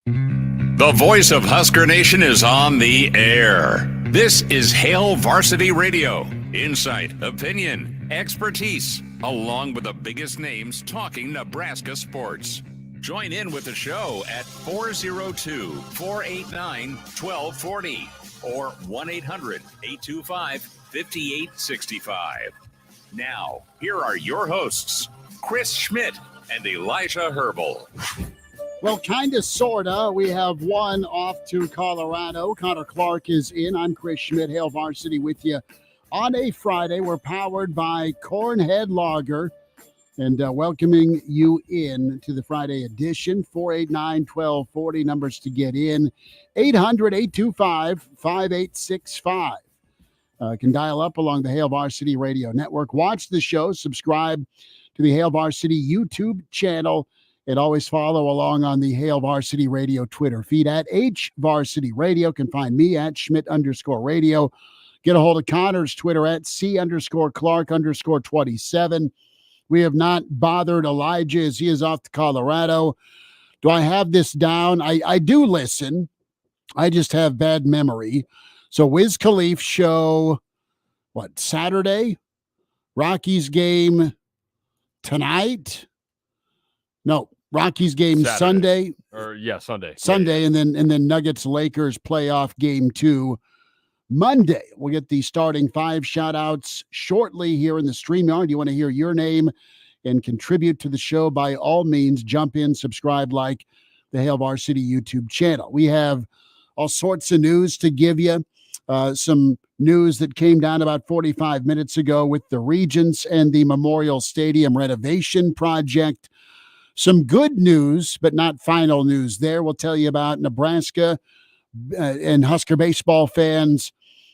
The voice of Husker Nation is on the air. This is Hail Varsity Radio. Insight, opinion, expertise, along with the biggest names talking Nebraska sports. Join in with the show at 402-489-1240 or 1-800-825-5865. Now, here are your hosts, Chris Schmidt and Elijah Herbal. Well, kind of, sort of. We have one off to Colorado. Connor Clark is in. I'm Chris Schmidt, Hail Varsity with you on a Friday. We're powered by Cornhead Lager and welcoming you in to the Friday edition. 489-1240, numbers to get in. 800-825-5865. Can dial up along the Hail Varsity Radio Network. Watch the show. Subscribe to the Hail Varsity YouTube channel. And always follow along on the Hail Varsity Radio Twitter feed at HVarsity Radio. Can find me at Schmidt_radio. Get a hold of Connor's Twitter at C_Clark_27. We have not bothered Elijah as he is off to Colorado. Do I have this down? I do listen. I just have bad memory. So Wiz Khalifa show, Saturday? Rockies game tonight? No. Rockies game Saturday. Sunday. Sunday. Sunday, yeah. And then Nuggets Lakers playoff game 2 Monday. We'll get the starting 5 shout-outs shortly here in the StreamYard. You want to hear your name and contribute to the show, by all means, jump in, subscribe, like the Hail Varsity YouTube channel. We have all sorts of news to give you. Some news that came down about 45 minutes ago with the Regents and the Memorial Stadium renovation project. Some good news, but not final news there. We'll tell you about Nebraska and Husker baseball fans.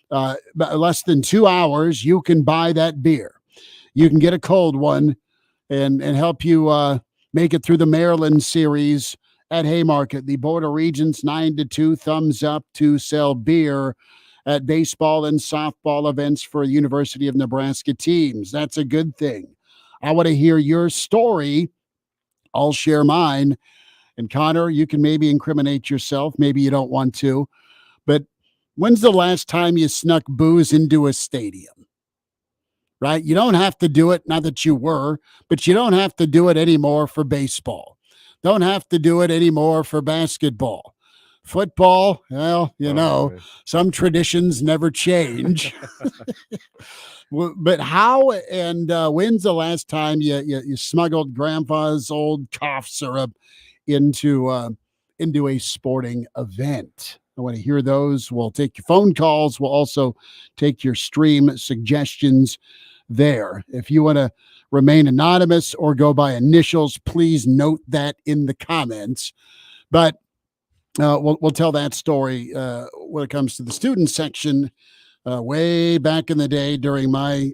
Less than 2 hours, you can buy that beer. You can get a cold one and help you make it through the Maryland series at Haymarket. The Board of Regents 9-2, thumbs up to sell beer at baseball and softball events for the University of Nebraska teams. That's a good thing. I want to hear your story. I'll share mine. And Connor, you can maybe incriminate yourself. Maybe you don't want to. But when's the last time you snuck booze into a stadium? Right? You don't have to do it. Not that you were, but you don't have to do it anymore for baseball. Don't have to do it anymore for basketball. Football, well, some traditions never change. But how and when's the last time you smuggled grandpa's old cough syrup into a sporting event? I want to hear those. We'll take your phone calls. We'll also take your stream suggestions there. If you want to remain anonymous or go by initials, please note that in the comments. But we'll tell that story when it comes to the student section. Way back in the day during my,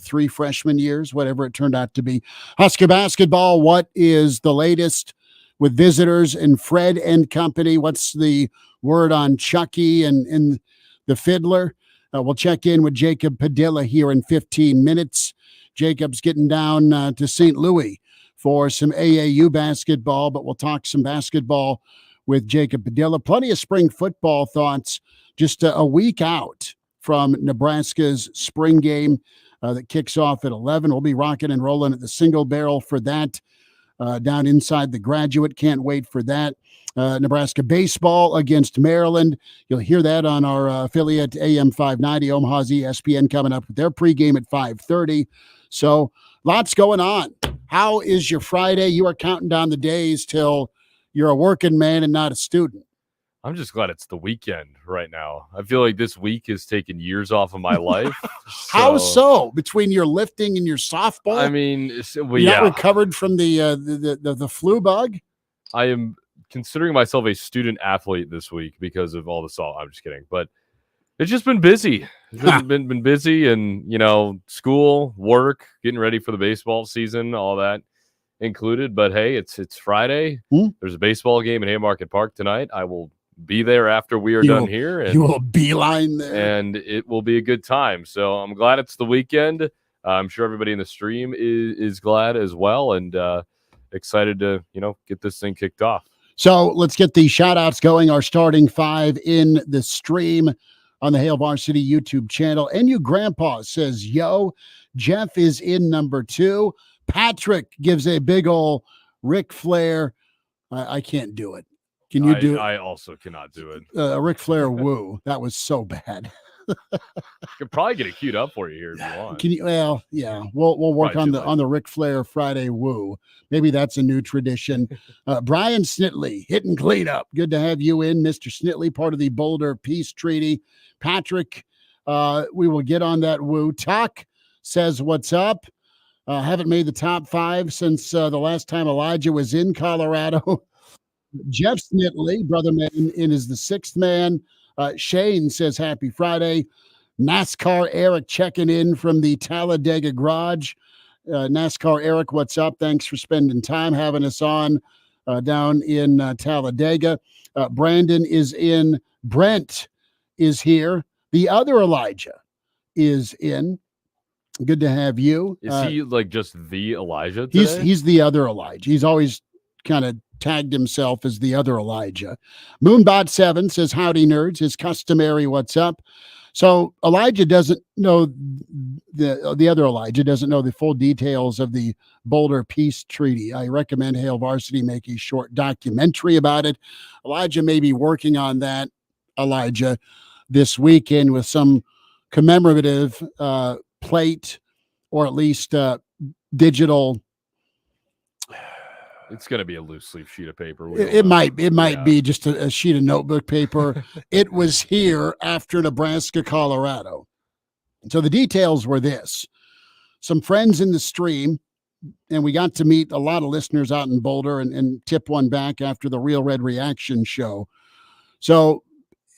3 freshman years, whatever it turned out to be. Husker basketball, what is the latest with visitors and Fred and company? What's the word on Chucky and the fiddler? We'll check in with Jacob Padilla here in 15 minutes. Jacob's getting down to St. Louis for some AAU basketball, but we'll talk some basketball with Jacob Padilla. Plenty of spring football thoughts just a week out from Nebraska's spring game that kicks off at 11. We'll be rocking and rolling at the Single Barrel for that down inside the Graduate. Can't wait for that. Nebraska baseball against Maryland. You'll hear that on our affiliate AM 590, Omaha's ESPN, coming up with their pregame at 5:30. So lots going on. How is your Friday? You are counting down the days till you're a working man and not a student. I'm just glad it's the weekend right now. I feel like this week has taken years off of my life. How so? Between your lifting and your softball? I mean, you're not recovered from the flu bug? I am considering myself a student athlete this week because of all the salt. I'm just kidding. But it's just been busy. It's been busy and, school, work, getting ready for the baseball season, all that included. But, hey, it's Friday. There's a baseball game at Haymarket Park tonight. I will be there after we are done here. And, you will beeline there. And it will be a good time. So I'm glad it's the weekend. I'm sure everybody in the stream is glad as well and excited to, get this thing kicked off. So let's get the shout outs going. Our starting five in the stream on the Hail Varsity YouTube channel. NU Grandpa says, yo, Jeff is in number 2. Patrick gives a big old Ric Flair. I can't do it. Can you do it? I also cannot do it. Ric Flair woo. That was so bad. Could probably get it queued up for you here if you want. Can you? Well, yeah, we'll work Probably on the Ric Flair Friday woo. Maybe that's a new tradition. Brian Snitley hitting cleanup. Good to have you in, Mr. Snitley, part of the Boulder Peace Treaty. Patrick, we will get on that woo. Tuck says, "What's up?" Haven't made the top 5 since the last time Elijah was in Colorado. Jeff Snitley, brother man, is the 6th man. Shane says, happy Friday. NASCAR Eric checking in from the Talladega garage. NASCAR Eric, what's up? Thanks for spending time having us on down in Talladega. Brandon is in. Brent is here. The other Elijah is in. Good to have you. Is he like just the Elijah today? He's the other Elijah. He's always kind of tagged himself as the other Elijah. Moonbot7 says, howdy nerds, his customary what's up. So Elijah doesn't know, the other Elijah doesn't know the full details of the Boulder Peace Treaty. I recommend Hail Varsity make a short documentary about it. Elijah may be working on that, Elijah, this weekend with some commemorative plate, or at least digital. It's going to be a loose leaf sheet of paper. It might be just a sheet of notebook paper. It was here after Nebraska, Colorado. So the details were this. Some friends in the stream, and we got to meet a lot of listeners out in Boulder and tip one back after the Real Red Reaction show. So,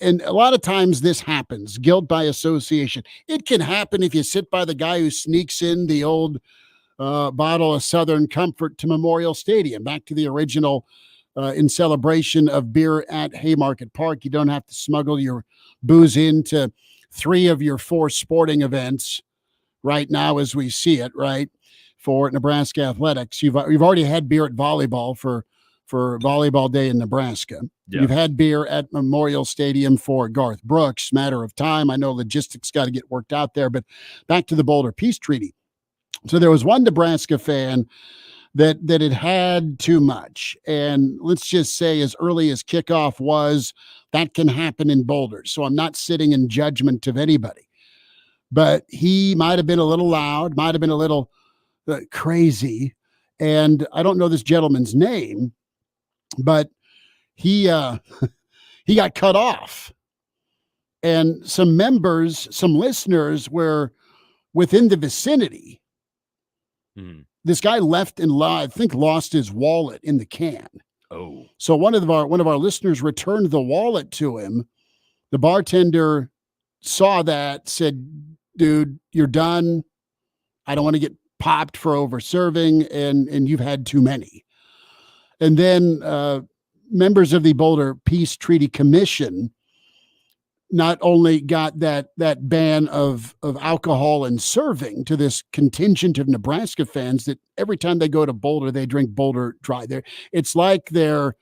and a lot of times this happens, guilt by association. It can happen if you sit by the guy who sneaks in the old bottle of Southern Comfort to Memorial Stadium, back to the original in celebration of beer at Haymarket Park. You don't have to smuggle your booze into 3 of your 4 sporting events right now as we see it, right, for Nebraska athletics. You've already had beer at volleyball for Volleyball Day in Nebraska. Yeah. You've had beer at Memorial Stadium for Garth Brooks. Matter of time. I know logistics got to get worked out there, but back to the Boulder Peace Treaty. So there was one Nebraska fan that had too much. And let's just say as early as kickoff was, that can happen in Boulder. So I'm not sitting in judgment of anybody. But he might have been a little loud, might have been a little crazy. And I don't know this gentleman's name, but he got cut off. And some members, some listeners were within the vicinity. This guy left and I think lost his wallet in the can. Oh, so one of our listeners returned the wallet to him. The bartender saw that, said, "Dude, you're done. I don't want to get popped for over serving, and you've had too many." And then members of the Boulder Peace Treaty Commission not only got that ban of alcohol and serving to this contingent of Nebraska fans that every time they go to Boulder, they drink Boulder Dry. It's like they're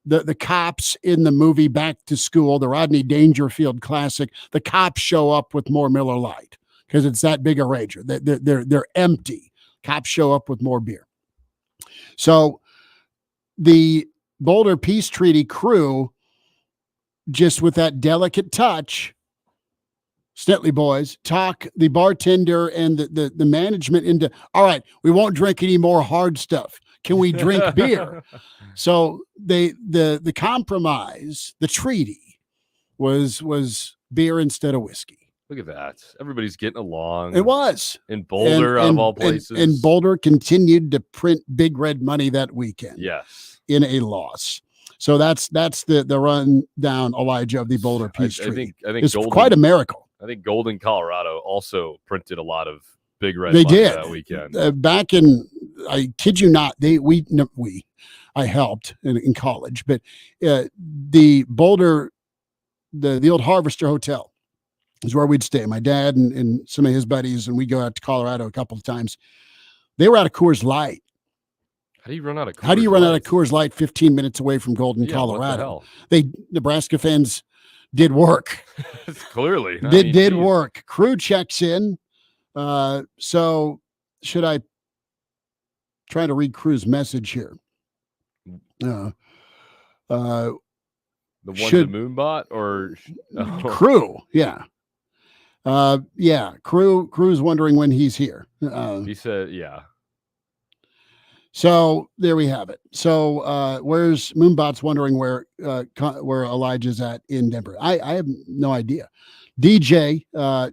the cops in the movie Back to School, the Rodney Dangerfield classic. The cops show up with more Miller Lite because it's that big a rager. They're empty. Cops show up with more beer. So the Boulder Peace Treaty crew, just with that delicate touch, Snitley boys, talk the bartender and the management into, all right, we won't drink any more hard stuff. Can we drink beer? So the compromise, the treaty was beer instead of whiskey. Look at that. Everybody's getting along. It was. In Boulder, out of all places. And Boulder continued to print big red money that weekend. Yes. In a loss. So that's the rundown, Elijah, of the Boulder Peace Treaty. I think it's quite a miracle. I think Golden, Colorado also printed a lot of big red money did that weekend. Back in, I kid you not, I helped in college, but the Boulder, the old Harvester Hotel is where we'd stay. My dad and some of his buddies, and we go out to Colorado a couple of times. They were out of Coors Light. How do you run out of Coors How do you run out of Lights? Coors Light 15 minutes away from Golden, Yeah, what the Colorado? hell? Nebraska fans did work. Clearly. I Did mean, did geez. work. Crew checks in. So should I try to read Crew's message here? The one to should- Moonbot or Crew, yeah. Crew's wondering when he's here. he said, yeah. So there we have it. So where's Moonbot's wondering where Elijah's at in Denver? I have no idea. DJ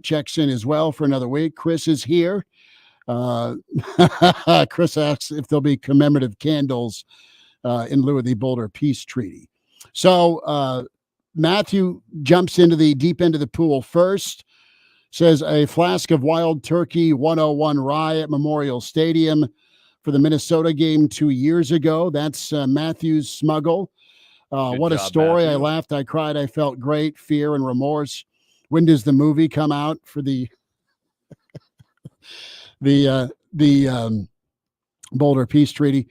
checks in as well for another week. Chris is here. Chris asks if there'll be commemorative candles in lieu of the Boulder Peace Treaty. So Matthew jumps into the deep end of the pool first. Says a flask of Wild Turkey 101 rye at Memorial Stadium for the Minnesota game 2 years ago. That's Matthew's smuggle. What a job, story. Matthew. I laughed, I cried, I felt great, fear and remorse. When does the movie come out for the Boulder Peace Treaty?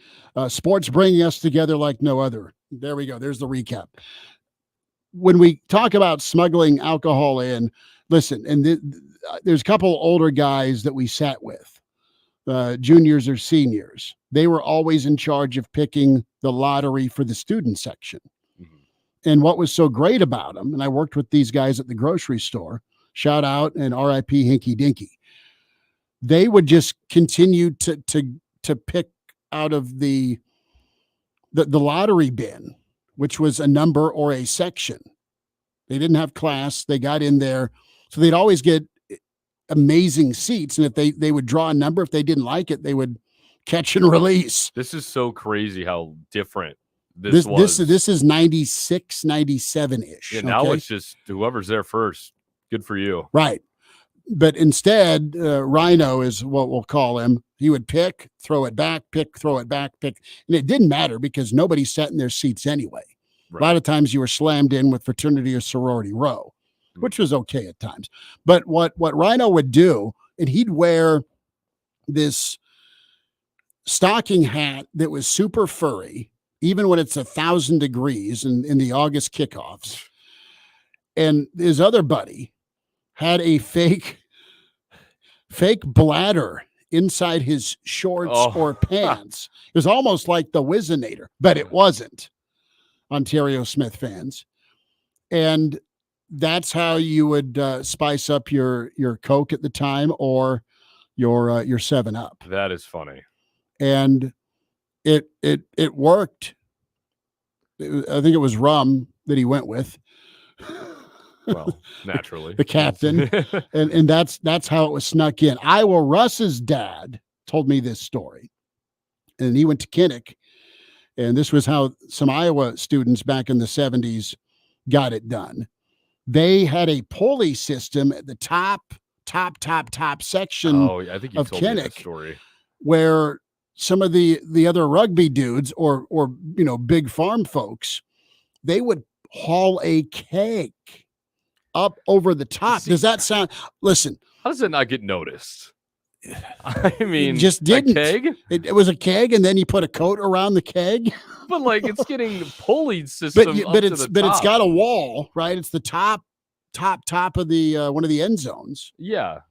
Sports bringing us together like no other. There we go. There's the recap. When we talk about smuggling alcohol in, listen, and there's a couple older guys that we sat with, juniors or seniors. They were always in charge of picking the lottery for the student section. Mm-hmm. And what was so great about them, and I worked with these guys at the grocery store, shout out and RIP Hinky Dinky. They would just continue to pick out of the lottery bin, which was a number or a section. They didn't have class. They got in there. So they'd always get amazing seats. And if they would draw a number, if they didn't like it, they would catch and release. This is so crazy how different this was. This is 96, 97-ish. Yeah, now it's just whoever's there first. Good for you. Right. But instead, Rhino is what we'll call him. He would pick, throw it back, pick, throw it back, pick. And it didn't matter because nobody sat in their seats anyway. Right. A lot of times you were slammed in with fraternity or sorority row, which was okay at times. But what Rhino would do, and he'd wear this stocking hat that was super furry, even when it's 1,000 degrees in the August kickoffs. And his other buddy had a fake bladder inside his shorts or pants. It was almost like the Whizzinator, but it wasn't. Ontario Smith fans. And that's how you would spice up your Coke at the time or your 7-Up. That is funny. And it worked. I think it was rum that he went with. Well, naturally. The captain. and that's how it was snuck in. Iowa Russ's dad told me this story. And he went to Kinnick. And this was how some Iowa students back in the 70s got it done. They had a pulley system at the top section I think you of told me Kinnick, this story, where some of the other rugby dudes or big farm folks, they would haul a keg up over the top. Does that sound? Listen, how does it not get noticed? I mean, just didn't. A keg? It was a keg, and then you put a coat around the keg. But like, it's getting pulleyed system. But it's got a wall, right? It's the top of the one of the end zones. Yeah.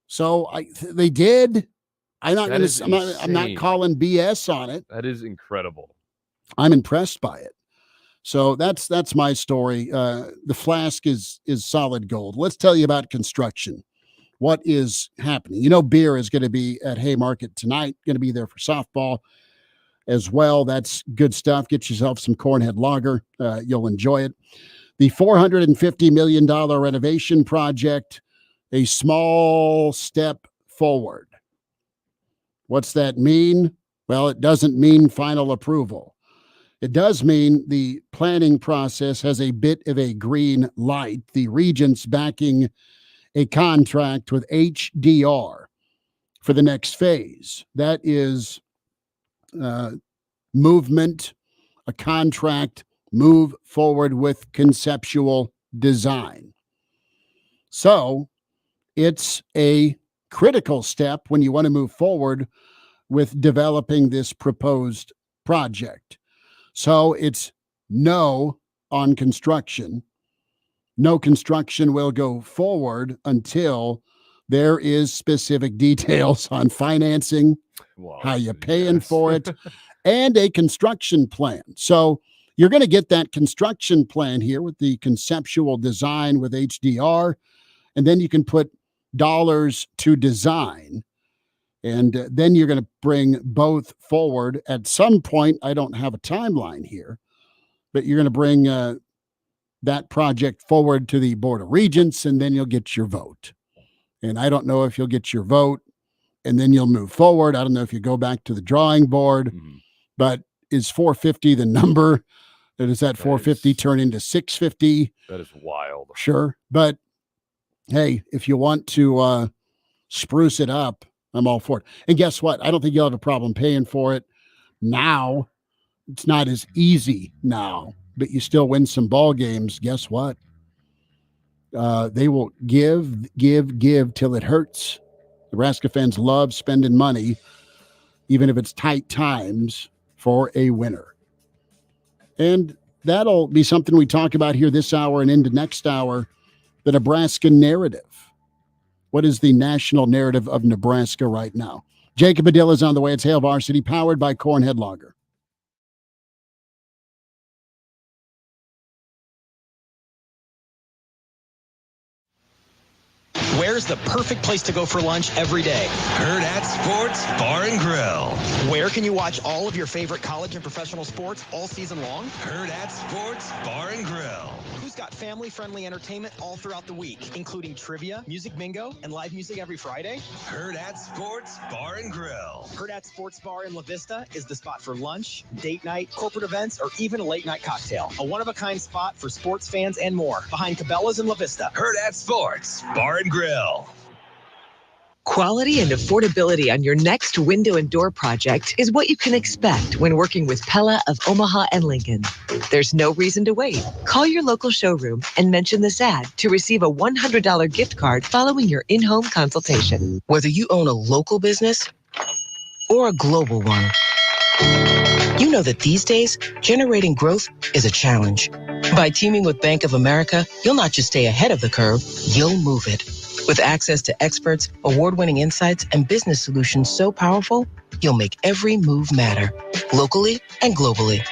So they did. I'm not calling BS on it. That is incredible. I'm impressed by it. So that's my story. The flask is solid gold. Let's tell you about construction. What is happening? Beer is going to be at Haymarket tonight, going to be there for softball as well. That's good stuff. Get yourself some Cornhead Lager. You'll enjoy it. The $450 million renovation project, a small step forward. What's that mean? Well, it doesn't mean final approval. It does mean the planning process has a bit of a green light. The regent's backing a contract with HDR for the next phase. That is movement, a contract, move forward with conceptual design. So it's a critical step when you want to move forward with developing this proposed project. So it's no on construction. No construction will go forward until there is specific details on financing, how you paying for it, and a construction plan. So you're going to get that construction plan here with the conceptual design with HDR, and then you can put dollars to design. And then you're going to bring both forward at some point. I don't have a timeline here, but you're going to bring that project forward to the Board of Regents, and then you'll get your vote. And I don't know if you'll get your vote and then you'll move forward. I don't know if you go back to the drawing board, but is 450 the number? Does that 450 turn into 650? That is wild. Sure. But hey, if you want to spruce it up, I'm all for it. And guess what? I don't think you'll have a problem paying for it now. It's not as easy now, but you still win some ball games. Guess what? They will give till it hurts. Nebraska fans love spending money, even if it's tight times, for a winner. And that'll be something we talk about here this hour and into next hour, the Nebraska narrative. What is the national narrative of Nebraska right now? Jacob Padilla is on the way. It's Hail Varsity, powered by Cornhead Lager. Where's the perfect place to go for lunch every day? Herd at Sports Bar and Grill. Where can you watch all of your favorite college and professional sports all season long? Herd at Sports Bar and Grill. Who's got family-friendly entertainment all throughout the week, including trivia, music bingo, and live music every Friday? Herd at Sports Bar and Grill. Herd at Sports Bar in La Vista is the spot for lunch, date night, corporate events, or even a late-night cocktail. A one-of-a-kind spot for sports fans and more, behind Cabela's in La Vista. Herd at Sports Bar and Grill. Quality and affordability on your next window and door project is what you can expect when working with Pella of Omaha and Lincoln. There's no reason to wait. Call your local showroom and mention this ad to receive a $100 gift card following your in-home consultation. Whether you own a local business or a global one, you know that these days, generating growth is a challenge. By teaming with Bank of America, you'll not just stay ahead of the curve, you'll move it. With access to experts, award-winning insights, and business solutions so powerful, you'll make every move matter, locally and globally.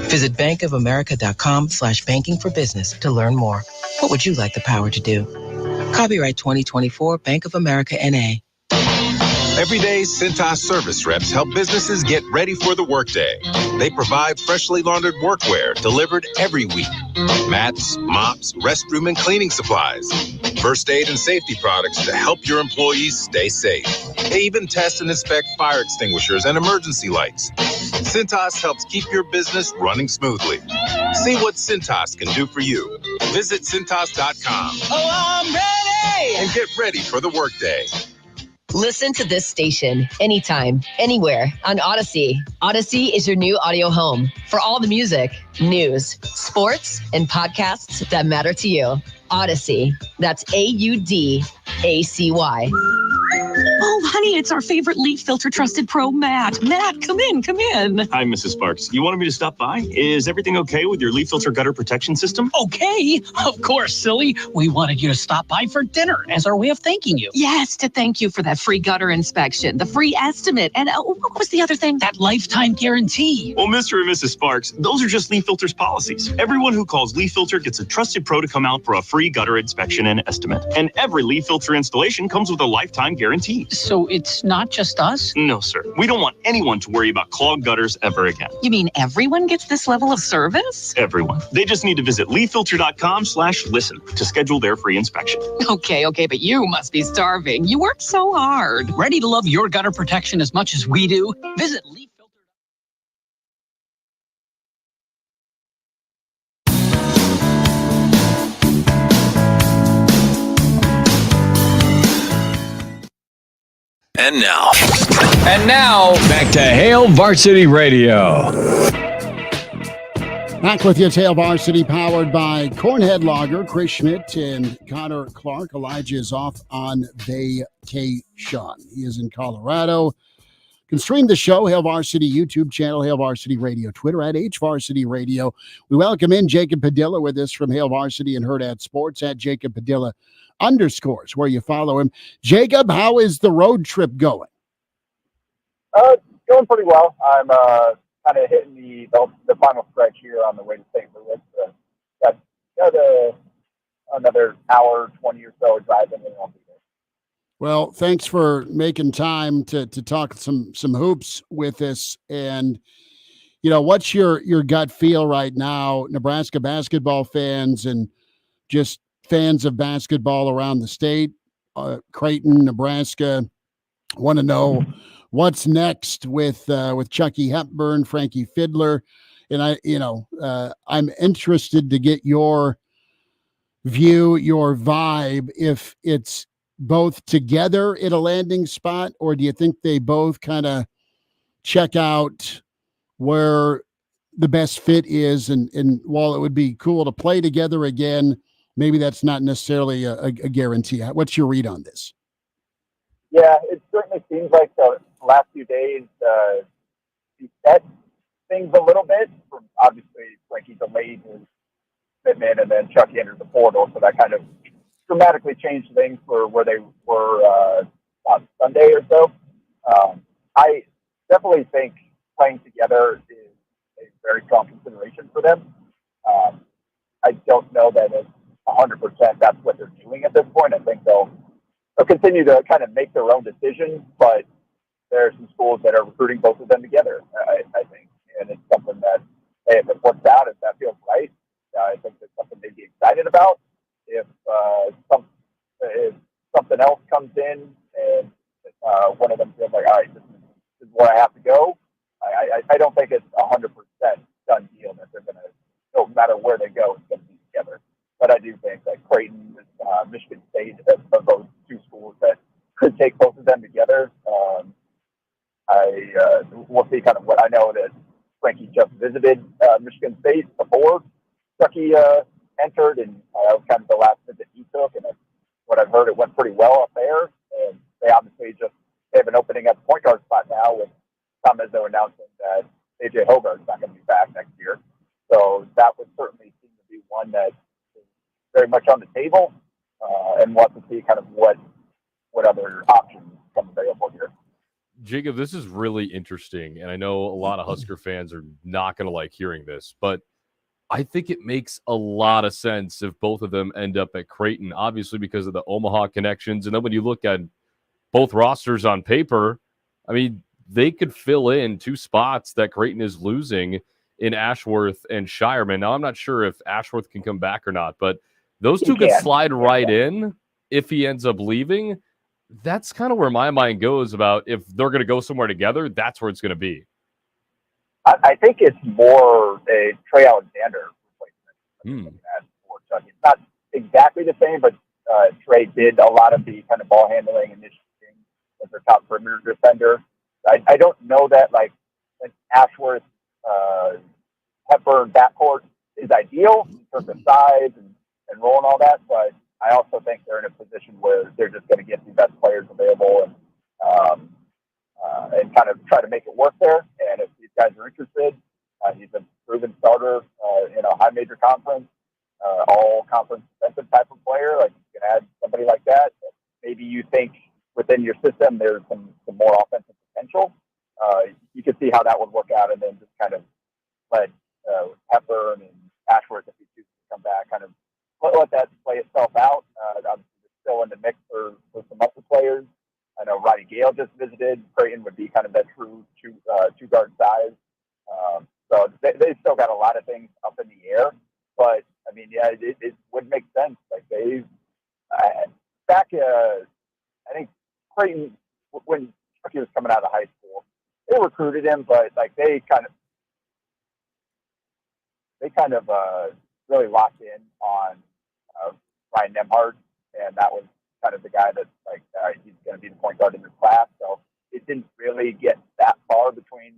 Visit bankofamerica.com/banking for business to learn more. What would you like the power to do? Copyright 2024 Bank of America N.A. Every day, Cintas service reps help businesses get ready for the workday. They provide freshly laundered workwear delivered every week. Mats, mops, restroom and cleaning supplies. First aid and safety products to help your employees stay safe. They even test and inspect fire extinguishers and emergency lights. Cintas helps keep your business running smoothly. See what Cintas can do for you. Visit Cintas.com. Oh, I'm ready! And get ready for the workday. Listen to this station anytime, anywhere on Odyssey. Odyssey is your new audio home for all the music, news, sports, and podcasts that matter to you. Odyssey. That's AUDACY. Oh, honey, it's our favorite leaf filter trusted pro, Matt. Matt, come in. Hi, Mrs. Sparks. You wanted me to stop by? Is everything okay with your leaf filter gutter protection system? Okay, of course, silly. We wanted you to stop by for dinner as our way of thanking you. Yes, to thank you for that free gutter inspection, the free estimate, and what was the other thing? That lifetime guarantee. Well, Mr. and Mrs. Sparks, those are just Leaf Filter's policies. Everyone who calls Leaf Filter gets a trusted pro to come out for a free gutter inspection and estimate. And every Leaf Filter installation comes with a lifetime guarantee. So it's not just us? No, sir. We don't want anyone to worry about clogged gutters ever again. You mean everyone gets this level of service? Everyone. They just need to visit leaffilter.com/listen to schedule their free inspection. Okay, but you must be starving. You work so hard. Ready to love your gutter protection as much as we do? Visit Leaf. And now, back to Hail Varsity Radio. Back with you, it's Hail Varsity, powered by Cornhead Lager. Chris Schmidt and Connor Clark. Elijah is off on vacation. He is in Colorado. You can stream the show, Hail Varsity YouTube channel, Hail Varsity Radio, Twitter at HVarsity Radio. We welcome in Jacob Padilla with us from Hail Varsity and Herd at Sports at Jacob Padilla _ where you follow him. Jacob, how is the road trip going? Going pretty well. I'm kind of hitting the final stretch here on the way to St. Louis. Got another hour, 20 or so driving, and I'll be there. Well, thanks for making time to talk some hoops with us. And, what's your gut feel right now, Nebraska basketball fans and just fans of basketball around the state, Creighton, Nebraska, want to know what's next with Chucky Hepburn, Frankie Fiddler. And I'm interested to get your view, your vibe, if it's both together at a landing spot, or do you think they both kind of check out where the best fit is? And while it would be cool to play together again, maybe that's not necessarily a guarantee. What's your read on this? Yeah, it certainly seems like the last few days reset things a little bit. Obviously, Frankie delayed his commitment, and then Chucky entered the portal, so that kind of dramatically changed things for where they were on Sunday or so. I definitely think playing together is a very strong consideration for them. I don't know that it's 100% that's what they're doing at this point. I think they'll continue to kind of make their own decisions, but there are some schools that are recruiting both of them together, I think. And it's something that, if it works out, if that feels right, I think it's something they'd be excited about. If something else comes in and one of them feels like, all right, this is where I have to go, I don't think it's 100% done deal that they're going to, no matter where they go, it's going to be together. But I do think that Creighton, Michigan State, are those two schools that could take both of them together. We'll see kind of what I know that Frankie just visited Michigan State before Chucky entered, and that was kind of the last visit he took. And what I've heard, it went pretty well up there. And they obviously they have an opening at the point guard spot now with Tom Izzo announcing that AJ Hogarth's not going to be back next year. So that would certainly seem to be one that is very much on the table, and want to see kind of what other options come available here. Jacob, this is really interesting, and I know a lot of Husker fans are not going to like hearing this, but I think it makes a lot of sense if both of them end up at Creighton, obviously because of the Omaha connections. And then when you look at both rosters on paper, I mean, they could fill in two spots that Creighton is losing in Ashworth and Shireman. Now, I'm not sure if Ashworth can come back or not, but those two could slide right in if he ends up leaving. That's kind of where my mind goes about if they're going to go somewhere together, that's where it's going to be. I think it's more a Trey Alexander replacement. It's not exactly the same, but Trey did a lot of the kind of ball handling and initiating as their top perimeter defender. I don't know that like an Ashworth Hepburn backcourt is ideal in terms of size and role and all that, but I also think they're in a position where they're just going to get the best players available and kind of try to make it work there. And if these guys are interested, he's a proven starter in a high major conference, all conference defensive type of player. Like you can add somebody like that. Maybe you think within your system there's some more offensive potential. You could see how that would work out, and then just kind of let Hepburn and Ashworth, if he chooses to come back, kind of let that play itself out. Obviously, it's still in the mix for some other players. I know Roddy Gale just visited. Creighton would be kind of that true two-guard size. So they still got a lot of things up in the air. But, I mean, yeah, it would make sense. Like, I think Creighton, when Chucky was coming out of high school, they recruited him, but, like, they kind of really locked in on Ryan Nemhard, and that was kind of the guy that's like, he's going to be the point guard in this class. So it didn't really get that far between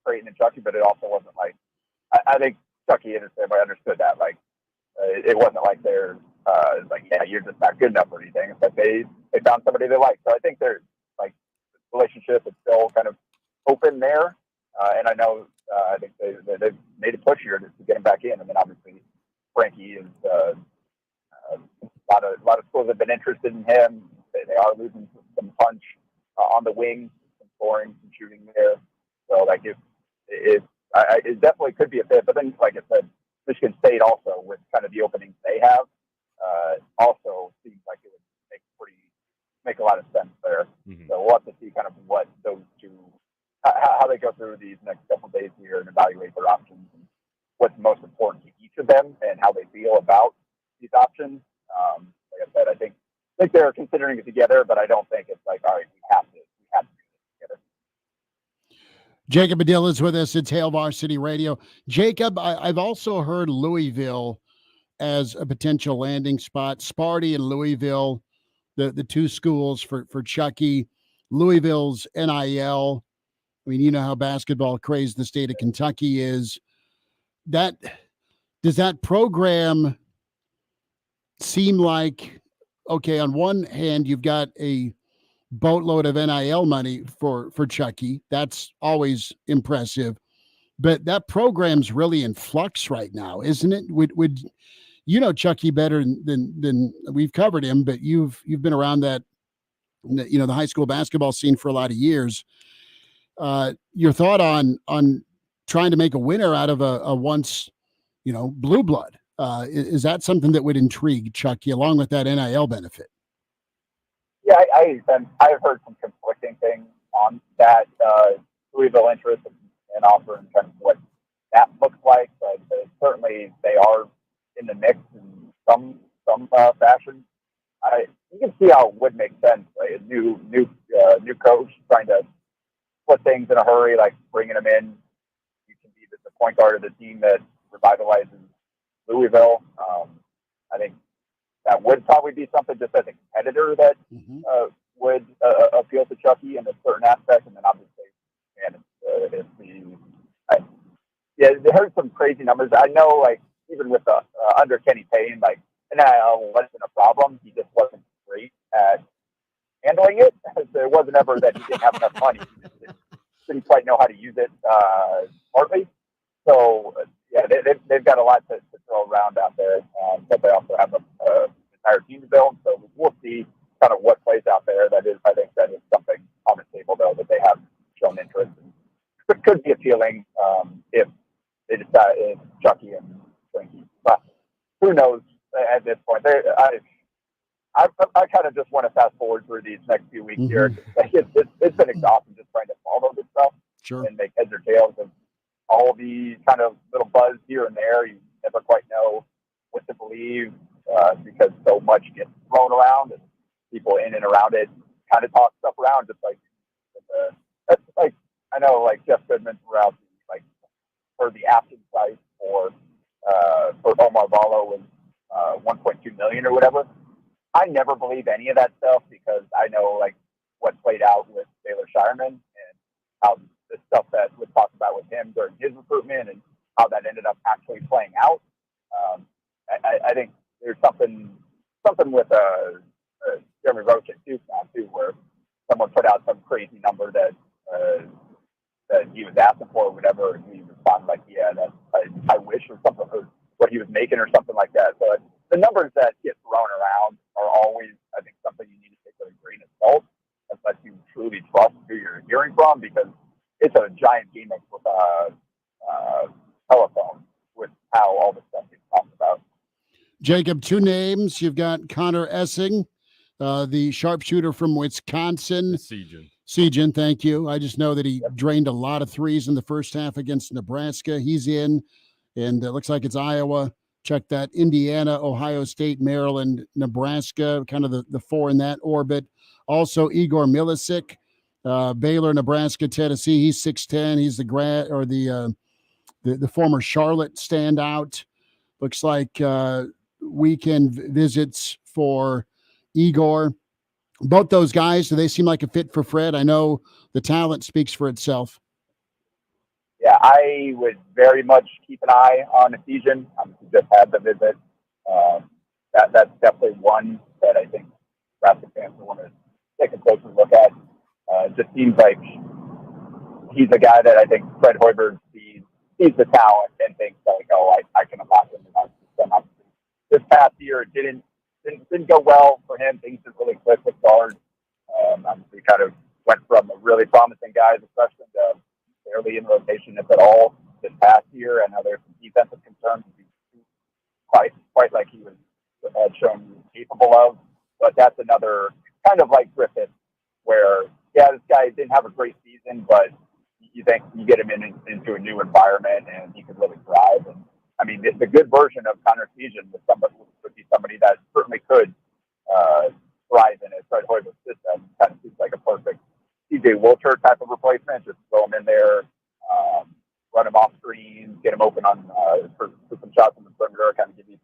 Creighton and Chucky, but it also wasn't like, I think Chucky and everybody understood that. Like, it wasn't like they're like, yeah, you're just not good enough or anything. It's like they found somebody they like. So I think their like relationship is still kind of open there. And I know I think they've made a push here to get him back in. I mean, obviously, Frankie is a lot of schools have been interested in him. They are losing some punch on the wing, some scoring, some shooting there. So like it definitely could be a fit. But then, like I said, Michigan State also with kind of the openings they have also seems like it would make a lot of sense there. Mm-hmm. So we'll have to see kind of what those two, how they go through these next couple of days here and evaluate their options and what's most important to each of them and how they feel about these options. Like I said, I think they're considering it together, but I don't think it's like, all right, we have to do this together. Jacob Padilla is with us. It's Hail Varsity Radio. Jacob, I've also heard Louisville as a potential landing spot. Sparty and Louisville, the two schools for Chucky. Louisville's NIL. I mean, you know how basketball crazed the state of Kentucky is. Does that program seem like, okay, on one hand, you've got a boatload of NIL money for Chucky. That's always impressive. But that program's really in flux right now, isn't it? Would you know Chucky better than we've covered him, but you've been around that, you know, the high school basketball scene for a lot of years. Your thought on trying to make a winner out of a once, you know, blue blood. Is that something that would intrigue Chucky along with that NIL benefit? Yeah, I've heard some conflicting things on that Louisville interest and offer in terms of what that looks like, but certainly they are in the mix in some fashion. You can see how it would make sense. Right? A new coach trying to put things in a hurry, like bringing them in. You can be the point guard of the team that revitalizes Louisville. I think that would probably be something just as a competitor that would appeal to Chucky in a certain aspect. And then obviously, they heard some crazy numbers. I know, like, even with under Kenny Payne, like, NIL wasn't a problem. He just wasn't great at handling it. It wasn't ever that he didn't have enough money. He just didn't quite know how to use it smartly. So, yeah, they've got a lot to throw around out there, but they also have an entire team to build. So we'll see kind of what plays out there. I think that is something on the table, though, that they have shown interest in. It could be appealing if they decide if Chucky and Frankie. But who knows at this point? I kind of just want to fast forward through these next few weeks here. It's been exhausting just trying to follow this stuff and make heads or tails of all the kind of little buzz here and there. You never quite know what to believe because so much gets thrown around and people in and around it kind of talk stuff around. Just like that's like I know like Jeff Goodman throughout the asking price for Omar Vallo was $1.2 million or whatever. I never believe any of that stuff because I know like what played out with Baylor Shireman and how the stuff that was talked about with him during his recruitment and how that ended up actually playing out. I think there's something with Jeremy Roach at Duke now too, where someone put out some crazy number that he was asking for or whatever, and he responded like, "Yeah, I wish," or something, or what he was making or something like that. So the numbers that get thrown around are always, I think, something you need to take with a grain of salt unless you truly trust who you're hearing from, because it's a giant gimmick with telephone with how all this stuff gets talked about. Jacob, two names. You've got Connor Essing, the sharpshooter from Wisconsin. Sejan, thank you. I just know that he drained a lot of threes in the first half against Nebraska. He's in, and it looks like it's Iowa. Check that. Indiana, Ohio State, Maryland, Nebraska, kind of the four in that orbit. Also, Igor Milicic, Baylor, Nebraska, Tennessee. He's 6'10". He's the grad or the former Charlotte standout. Looks like weekend visits for Igor. Both those guys, do they seem like a fit for Fred? I know the talent speaks for itself. Yeah, I would very much keep an eye on Ephesian. He just had the visit. That's definitely one that I think Nebraska fans will want to take a closer look at. It just seems like he's a guy that I think Fred Hoiberg sees the talent and thinks like, oh, I can unlock him in our system. This past year, it didn't go well for him. Things didn't really click with guards. Obviously, kind of went from a really promising guy as a freshman to barely in rotation, if at all, this past year. And now there's some defensive concerns. He's quite like he had shown he was capable of. But that's another kind of like Griffith, where this guy didn't have a great season, but you think you get him into a new environment and he could really thrive. And I mean, the good version of Connor Season would be somebody that certainly could thrive in a Fred Hoiberg system. Kind of seems like a perfect TJ Wilcher type of replacement. Just throw him in there, run him off screens, get him open on for some shots on the perimeter, kind of give you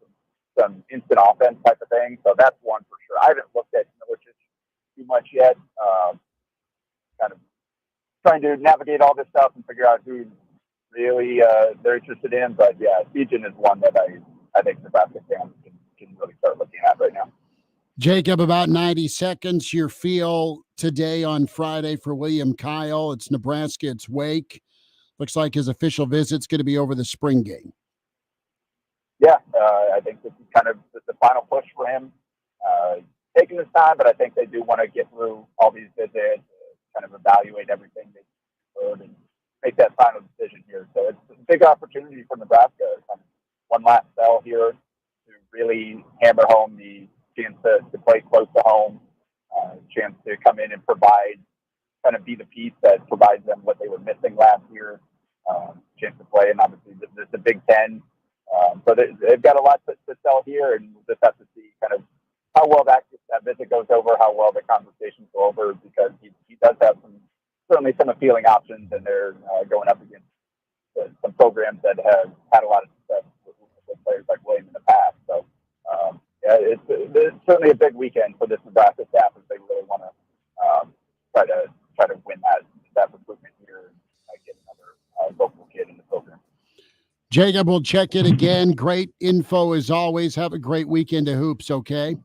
some instant offense type of thing. So that's one for sure. I haven't looked at Milicic too much yet. Kind of trying to navigate all this stuff and figure out who really they're interested in. But yeah, Season is one that I think Nebraska fans can really start looking at right now. Jacob, about 90 seconds. Your feel today on Friday for William Kyle. It's Nebraska. It's Wake. Looks like his official visit's going to be over the spring game. Yeah, I think this is kind of the final push for him. Taking his time, but I think they do want to get through all these visits, kind of evaluate everything they heard and make that final decision here. So it's a big opportunity for Nebraska. Kind of one last spell here to really hammer home the chance to play close to home, chance to come in and provide, kind of be the piece that provides them what they were missing last year, chance to play, and obviously the Big Ten. So they've got a lot to sell here, and we'll just have to see kind of how well that visit goes over, how well the conversations go over, because he does have certainly some appealing options, and they're going up against some programs that have had a lot of success with players like William in the past. So it's certainly a big weekend for this Nebraska staff if they really want to try to win that recruitment here and get another local kid in the program. Jacob, we'll check it again. Great info as always. Have a great weekend of hoops, okay?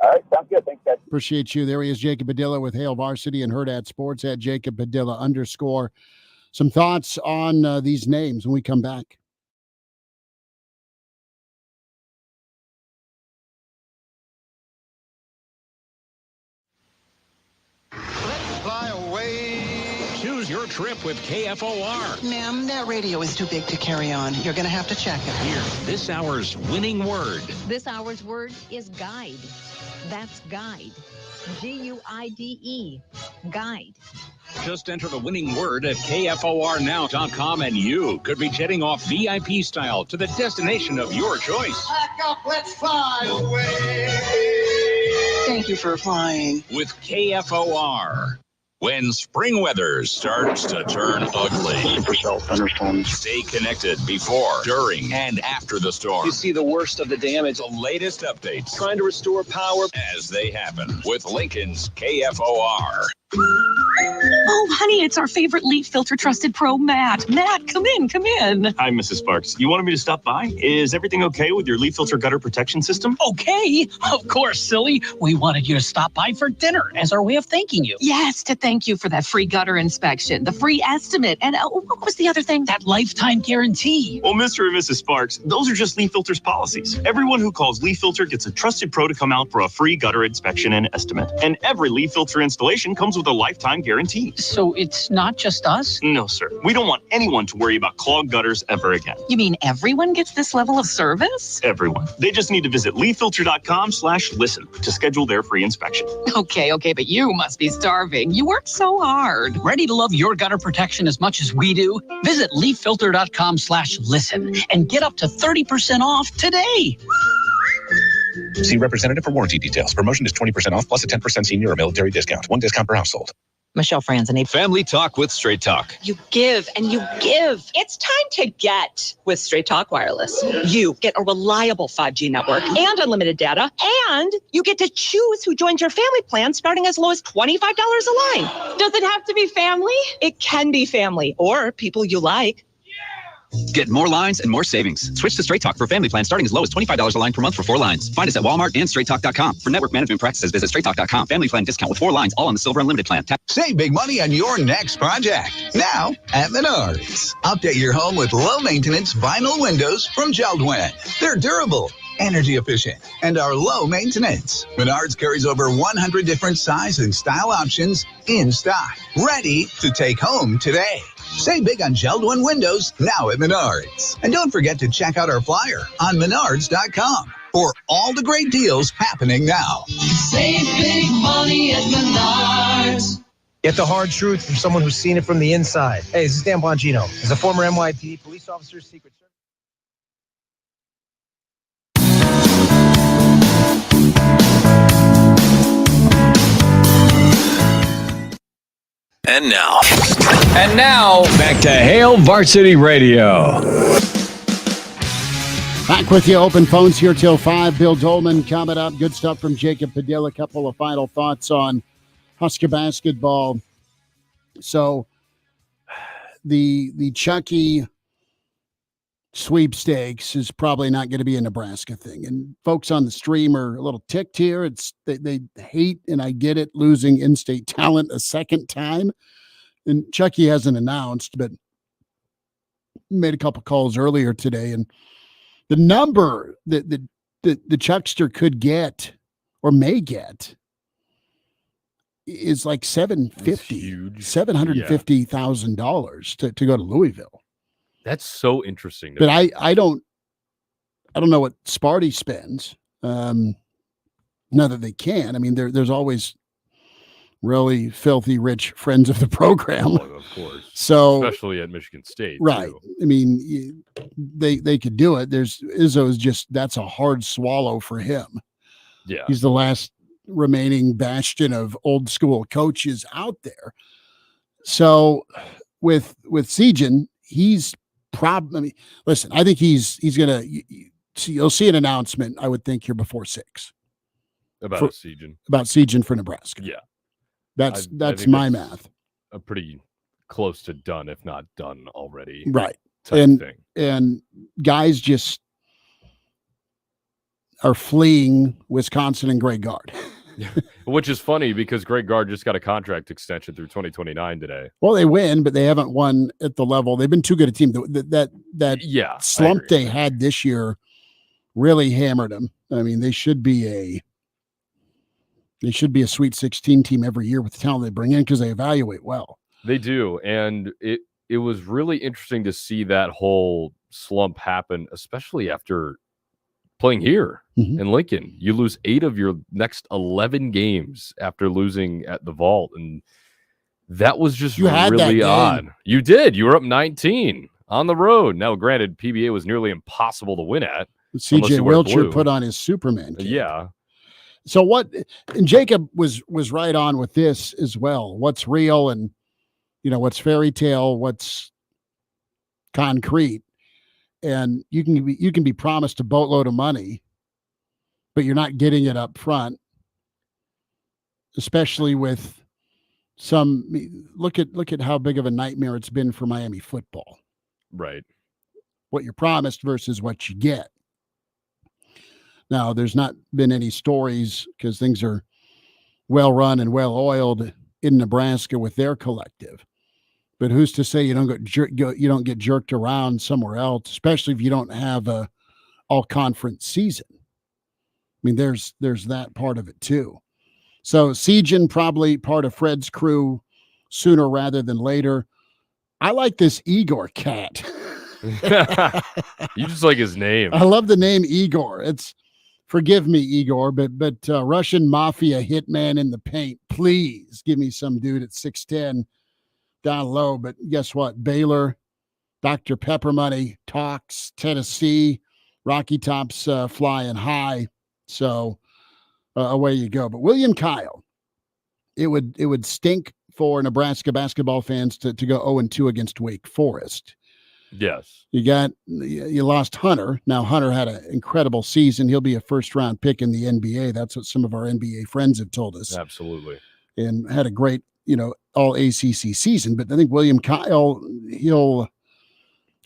All right, sounds good. Thanks, guys. Appreciate you. There he is, Jacob Padilla with Hail Varsity and Herd at Sports at Jacob Padilla _ Some thoughts on these names when we come back. Fly away. Choose your trip with KFOR. Ma'am, that radio is too big to carry on. You're going to have to check it. Here, this hour's winning word. This hour's word is guide. That's guide. Guide. Guide. Just enter the winning word at KFORnow.com and you could be jetting off VIP style to the destination of your choice. Pack up, let's fly away. Thank you for flying. With KFOR. When spring weather starts to turn ugly, stay connected before, during, and after the storm. You see the worst of the damage. The latest updates. Trying to restore power as they happen with Lincoln's KFOR. Oh, honey, it's our favorite leaf filter trusted pro, Matt. Matt, come in. Hi, Mrs. Sparks. You wanted me to stop by? Is everything okay with your leaf filter gutter protection system? Okay, of course, silly. We wanted you to stop by for dinner as our way of thanking you. Yes, to thank you for that free gutter inspection, the free estimate, and what was the other thing? That lifetime guarantee. Well, Mr. and Mrs. Sparks, those are just Leaf Filter's policies. Everyone who calls Leaf Filter gets a trusted pro to come out for a free gutter inspection and estimate. And every Leaf Filter installation comes with a lifetime guarantee. So it's not just us? No, sir. We don't want anyone to worry about clogged gutters ever again. You mean everyone gets this level of service? Everyone. They just need to visit leaffilter.com/listen to schedule their free inspection. Okay, but you must be starving. You work so hard. Ready to love your gutter protection as much as we do? Visit leaffilter.com/listen and get up to 30% off today. See representative for warranty details. Promotion is 20% off plus a 10% senior or military discount. One discount per household. Michelle Franzen. Family Talk with Straight Talk. You give and you give. It's time to get with Straight Talk Wireless. You get a reliable 5G network and unlimited data, and you get to choose who joins your family plan starting as low as $25 a line. Does it have to be family? It can be family or people you like. Get more lines and more savings. Switch to Straight Talk for family plan starting as low as $25 a line per month for 4 lines. Find us at Walmart and straighttalk.com. For network management practices, visit straighttalk.com. Family plan discount with 4 lines, all on the Silver Unlimited plan. Save big money on your next project. Now at Menards. Update your home with low-maintenance vinyl windows from Jeld-Wen. They're durable, energy efficient, and are low maintenance. Menards carries over 100 different size and style options in stock, ready to take home today. Save big on Jeld-Wen windows now at Menards. And don't forget to check out our flyer on menards.com for all the great deals happening now. Save big money at Menards. Get the hard truth from someone who's seen it from the inside. Hey, this is Dan Bongino. As a former NYPD police officer, Secret Service. And now, back to Hail Varsity Radio. Back with you. Open phones here till 5. Bill Dolman coming up. Good stuff from Jacob Padilla. A couple of final thoughts on Husker basketball. So the Chucky sweepstakes is probably not going to be a Nebraska thing. And folks on the stream are a little ticked here. They hate, and I get it, losing in-state talent a second time. And Chucky hasn't announced, but made a couple calls earlier today. And the number that the Chuckster could get or may get is like $750,000 to go to Louisville. That's so interesting. But I don't know what Sparty spends. Not that they can. I mean, there's always really filthy rich friends of the program. Oh, of course. So especially at Michigan State. Right. Too. I mean, they could do it. Izzo's just, that's a hard swallow for him. Yeah. He's the last remaining bastion of old school coaches out there. So with Sejan, he's probably, listen, I think he's going to, you'll see an announcement, I would think, here before 6. About Sejan. About Sejan for Nebraska. Yeah. That's I my math. A pretty close to done, if not done already. Right. Thing. And guys just are fleeing Wisconsin and Greg Gard. Which is funny because Greg Gard just got a contract extension through 2029 today. Well, they win, but they haven't won at the level. They've been too good a team. That slump they had this year really hammered them. I mean, they should be a Sweet 16 team every year with the talent they bring in because they evaluate well. They do, and it was really interesting to see that whole slump happen, especially after playing here in Lincoln. You lose 8 of your next 11 games after losing at the Vault, and that was just really odd. You did. You were up 19 on the road. Now, granted, PBA was nearly impossible to win at. CJ Wilcher put on his Superman cape. Yeah. So and Jacob was right on with this as well. What's real and, what's fairy tale, what's concrete. And you can be promised a boatload of money, but you're not getting it up front, especially with look at how big of a nightmare it's been for Miami football. Right. What you're promised versus what you get. Now, there's not been any stories because things are well run and well oiled in Nebraska with their collective. But who's to say you don't get jerked around somewhere else, especially if you don't have a all-conference season. I mean, there's that part of it too. So Sejan probably part of Fred's crew sooner rather than later. I like this Igor cat. You just like his name. I love the name Igor. Forgive me, Igor, but Russian mafia hitman in the paint. Please give me some dude at 6'10". Down low, but guess what? Baylor, Dr. Pepper money talks, Tennessee, Rocky Top's flying high. So away you go. But William Kyle, it would stink for Nebraska basketball fans to go 0-2 against Wake Forest. Yes. You lost Hunter. Now Hunter had an incredible season. He'll be a first-round pick in the NBA. That's what some of our NBA friends have told us. Absolutely. And had a great all ACC season, but I think William Kyle, he'll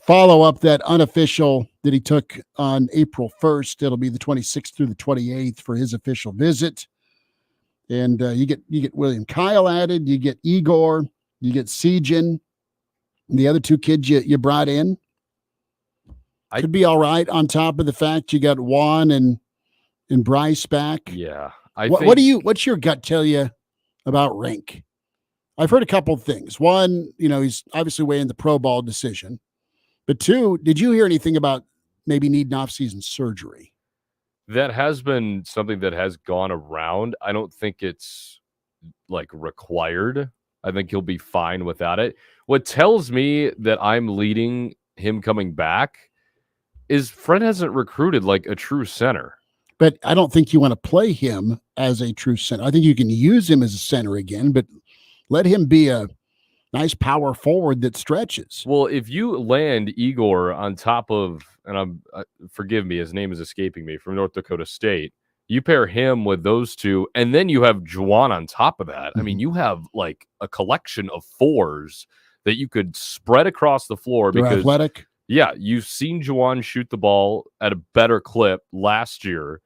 follow up that unofficial that he took on April 1st. It'll be the 26th through the 28th for his official visit. And you get William Kyle added, you get Igor, you get Sejan, the other two kids you brought in. Could be all right on top of the fact you got Juan and Bryce back. Yeah. What's your gut tell you about Rink? I've heard a couple of things. One, he's obviously weighing the pro ball decision. But two, did you hear anything about maybe needing off-season surgery? That has been something that has gone around. I don't think it's like required. I think he'll be fine without it. What tells me that I'm leading him coming back is Fred hasn't recruited like a true center. But I don't think you want to play him as a true center. I think you can use him as a center again, but let him be a nice power forward that stretches. Well, if you land Igor on top of, and forgive me, his name is escaping me, from North Dakota State, you pair him with those two, and then you have Juwan on top of that. I mean, you have like a collection of fours that you could spread across the floor. They're because athletic. Yeah, you've seen Juwan shoot the ball at a better clip last year.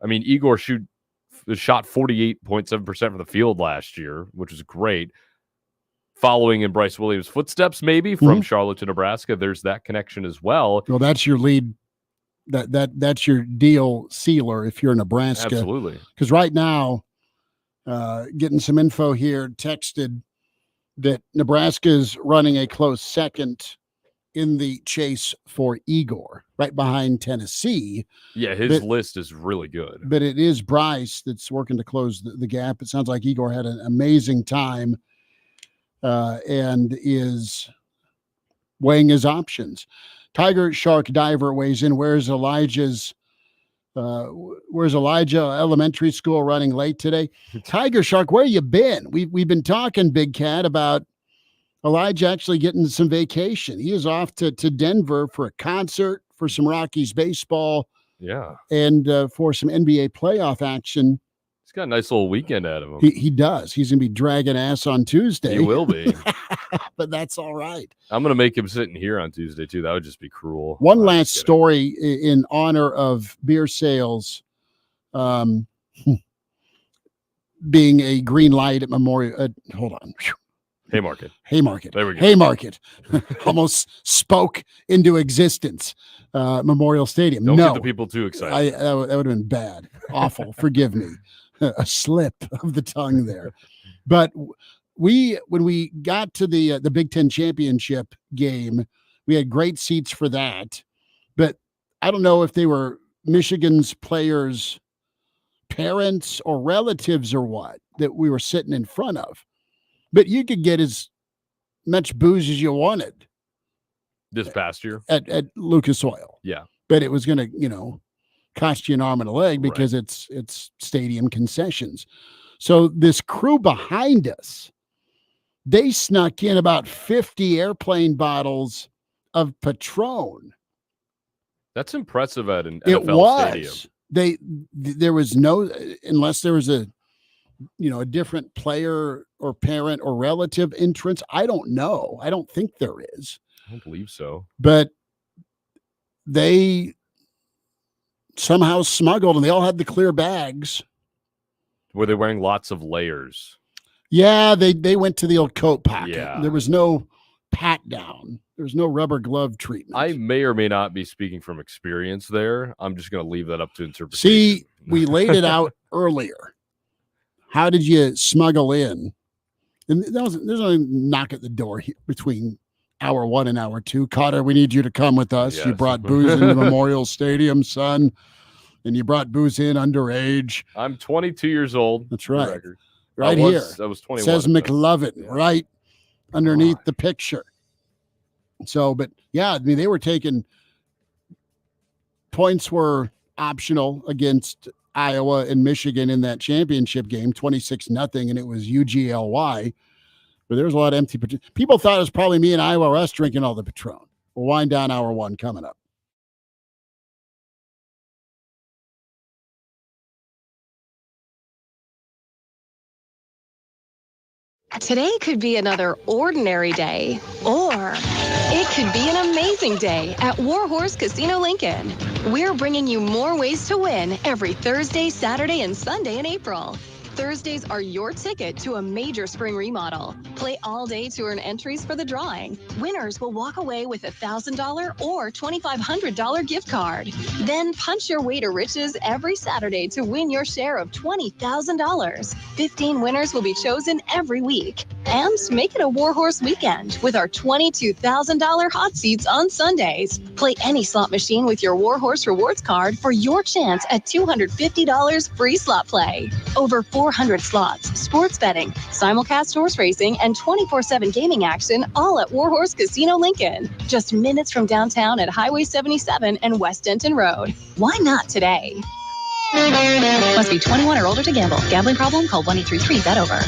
I mean, Igor shot 48.7% from the field last year, which is great. Following in Bryce Williams' footsteps, maybe from Charlotte to Nebraska, there's that connection as well. Well, that's your lead. That's your deal sealer if you're Nebraska. Absolutely. Because right now, getting some info here, texted that Nebraska's running a close second in the chase for Igor, right behind Tennessee. Yeah, his list is really good. But it is Bryce that's working to close the gap. It sounds like Igor had an amazing time and is weighing his options. Tiger Shark Diver weighs in. Where's Elijah Elementary School running late today? Tiger Shark, where you been? We've been talking, Big Cat, about Elijah actually getting some vacation. He is off to Denver for a concert, for some Rockies baseball. Yeah. And for some NBA playoff action. He's got a nice little weekend out of him. He does. He's going to be dragging ass on Tuesday. He will be. But that's all right. I'm going to make him sit in here on Tuesday, too. That would just be cruel. One last story in honor of beer sales being a green light at Memorial. Hold on. Haymarket. There we go. Haymarket. Almost spoke into existence. Memorial Stadium. Don't get the people too excited. That would have been bad. Awful. Forgive me. A slip of the tongue there. But when we got to the Big Ten championship game, we had great seats for that. But I don't know if they were Michigan's players' parents or relatives or what that we were sitting in front of. But you could get as much booze as you wanted this past year at Lucas Oil. Yeah. But it was going to, cost you an arm and a leg because it's stadium concessions. So this crew behind us, they snuck in about 50 airplane bottles of Patron. That's impressive at an NFL stadium. There was no, unless there was a different player or parent or relative entrance. I don't know. I don't think there is. I don't believe so. But they somehow smuggled, and they all had the clear bags. Were they wearing lots of layers? Yeah, they went to the old coat pocket. Yeah. There was no pat down. There's no rubber glove treatment. I may or may not be speaking from experience there. I'm just going to leave that up to interpretation. See, we laid it out earlier. How did you smuggle in? And there's only a knock at the door here between hour 1 and hour 2. Cotter, we need you to come with us. Yes. You brought booze into Memorial Stadium, son, and you brought booze in underage. I'm 22 years old. That's right. Right here. I was 21. Says McLovin, right underneath the picture. So, but yeah, I mean, they were taking points were optional against Iowa and Michigan in that championship game, 26-0, and it was UGLY. But there was a lot of empty. People thought it was probably me and Iowa Russ drinking all the Patron. We'll wind down hour 1 coming up. Today could be another ordinary day, or it It could be an amazing day at Warhorse Casino Lincoln. We're bringing you more ways to win every Thursday, Saturday, and Sunday in April. Thursdays are your ticket to a major spring remodel. Play all day to earn entries for the drawing. Winners will walk away with a $1,000 or $2,500 gift card. Then punch your way to riches every Saturday to win your share of $20,000. 15 winners will be chosen every week. And make it a Warhorse weekend with our $22,000 hot seats on Sundays. Play any slot machine with your Warhorse Rewards card for your chance at $250 free slot play. Over 400 slots, sports betting, simulcast horse racing, and 24/7 gaming action, all at Warhorse Casino Lincoln. Just minutes from downtown at Highway 77 and West Denton Road. Why not today? Must be 21 or older to gamble. Gambling problem? Call 1-833-BET-OVER.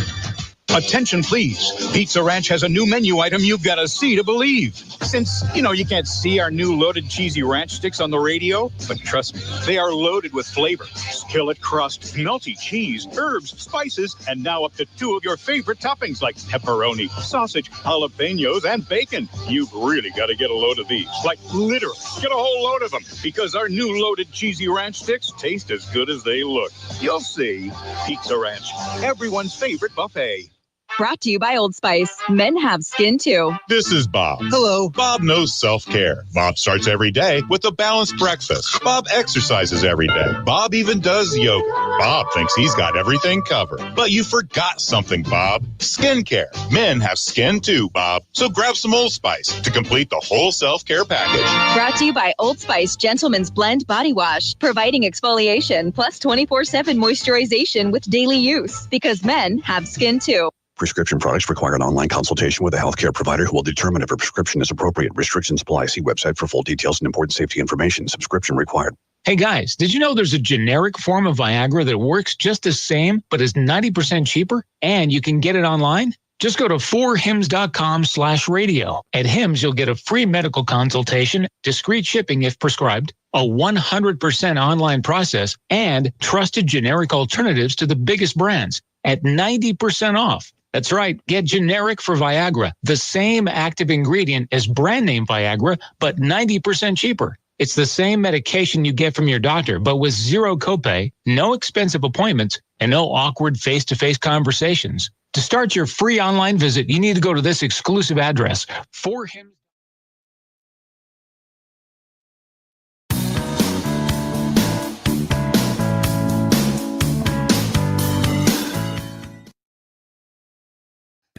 Attention, please. Pizza Ranch has a new menu item you've got to see to believe. Since, you can't see our new loaded cheesy ranch sticks on the radio, but trust me, they are loaded with flavor. Skillet crust, melty cheese, herbs, spices, and now up to 2 of your favorite toppings like pepperoni, sausage, jalapenos, and bacon. You've really got to get a load of these. Like, literally, get a whole load of them, because our new loaded cheesy ranch sticks taste as good as they look. You'll see. Pizza Ranch, everyone's favorite buffet. Brought to you by Old Spice. Men have skin too. This is Bob. Hello. Bob knows self-care. Bob starts every day with a balanced breakfast. Bob exercises every day. Bob even does yoga. Bob thinks he's got everything covered. But you forgot something, Bob. Skincare. Men have skin too, Bob. So grab some Old Spice to complete the whole self-care package. Brought to you by Old Spice Gentleman's Blend Body Wash, providing exfoliation plus 24/7 moisturization with daily use, because men have skin too. Prescription products require an online consultation with a healthcare provider who will determine if a prescription is appropriate. Restrictions apply. See website for full details and important safety information. Subscription required. Hey guys, did you know there's a generic form of Viagra that works just the same, but is 90% cheaper? And you can get it online? Just go to 4hims.com/radio. At Hims, you'll get a free medical consultation, discreet shipping if prescribed, a 100% online process, and trusted generic alternatives to the biggest brands at 90% off. That's right. Get generic for Viagra, the same active ingredient as brand name Viagra, but 90% cheaper. It's the same medication you get from your doctor, but with zero copay, no expensive appointments, and no awkward face-to-face conversations. To start your free online visit, you need to go to this exclusive address, 4hims.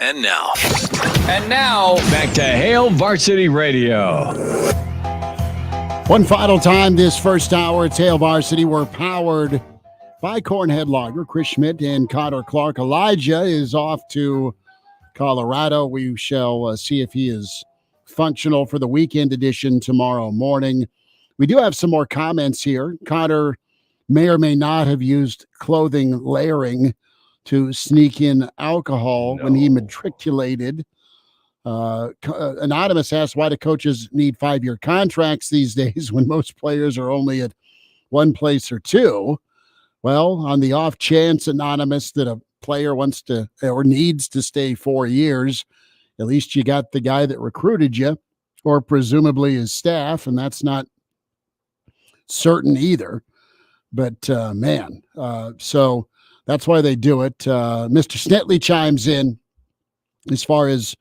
And now, back to Hail Varsity Radio. One final time this first hour, it's Hail Varsity. We're powered by Cornhead Lager, Chris Schmidt and Cotter Clark. Elijah is off to Colorado. We shall see if he is functional for the weekend edition tomorrow morning. We do have some more comments here. Cotter may or may not have used clothing layering to sneak in alcohol when he matriculated. Anonymous asked, why do coaches need 5-year contracts these days when most players are only at one place or two? Well, on the off chance, Anonymous, that a player wants to or needs to stay 4 years, at least you got the guy that recruited you, or presumably his staff, and that's not certain either. But so that's why they do it. Mr. Snetley chimes in as far as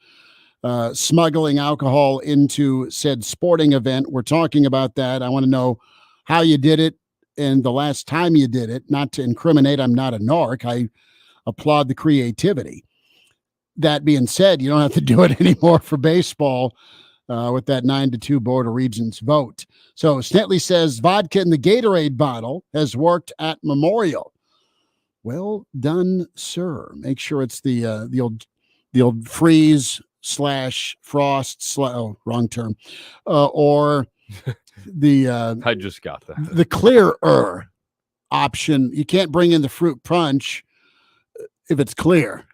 smuggling alcohol into said sporting event. We're talking about that. I want to know how you did it and the last time you did it. Not to incriminate, I'm not a narc. I applaud the creativity. That being said, you don't have to do it anymore for baseball with that 9-2 Board of Regents vote. So Snetley says vodka in the Gatorade bottle has worked at Memorial. Well done, sir. Make sure it's the old freeze / frost wrong term, or the I just got that. The clearer option. You can't bring in the fruit punch if it's clear.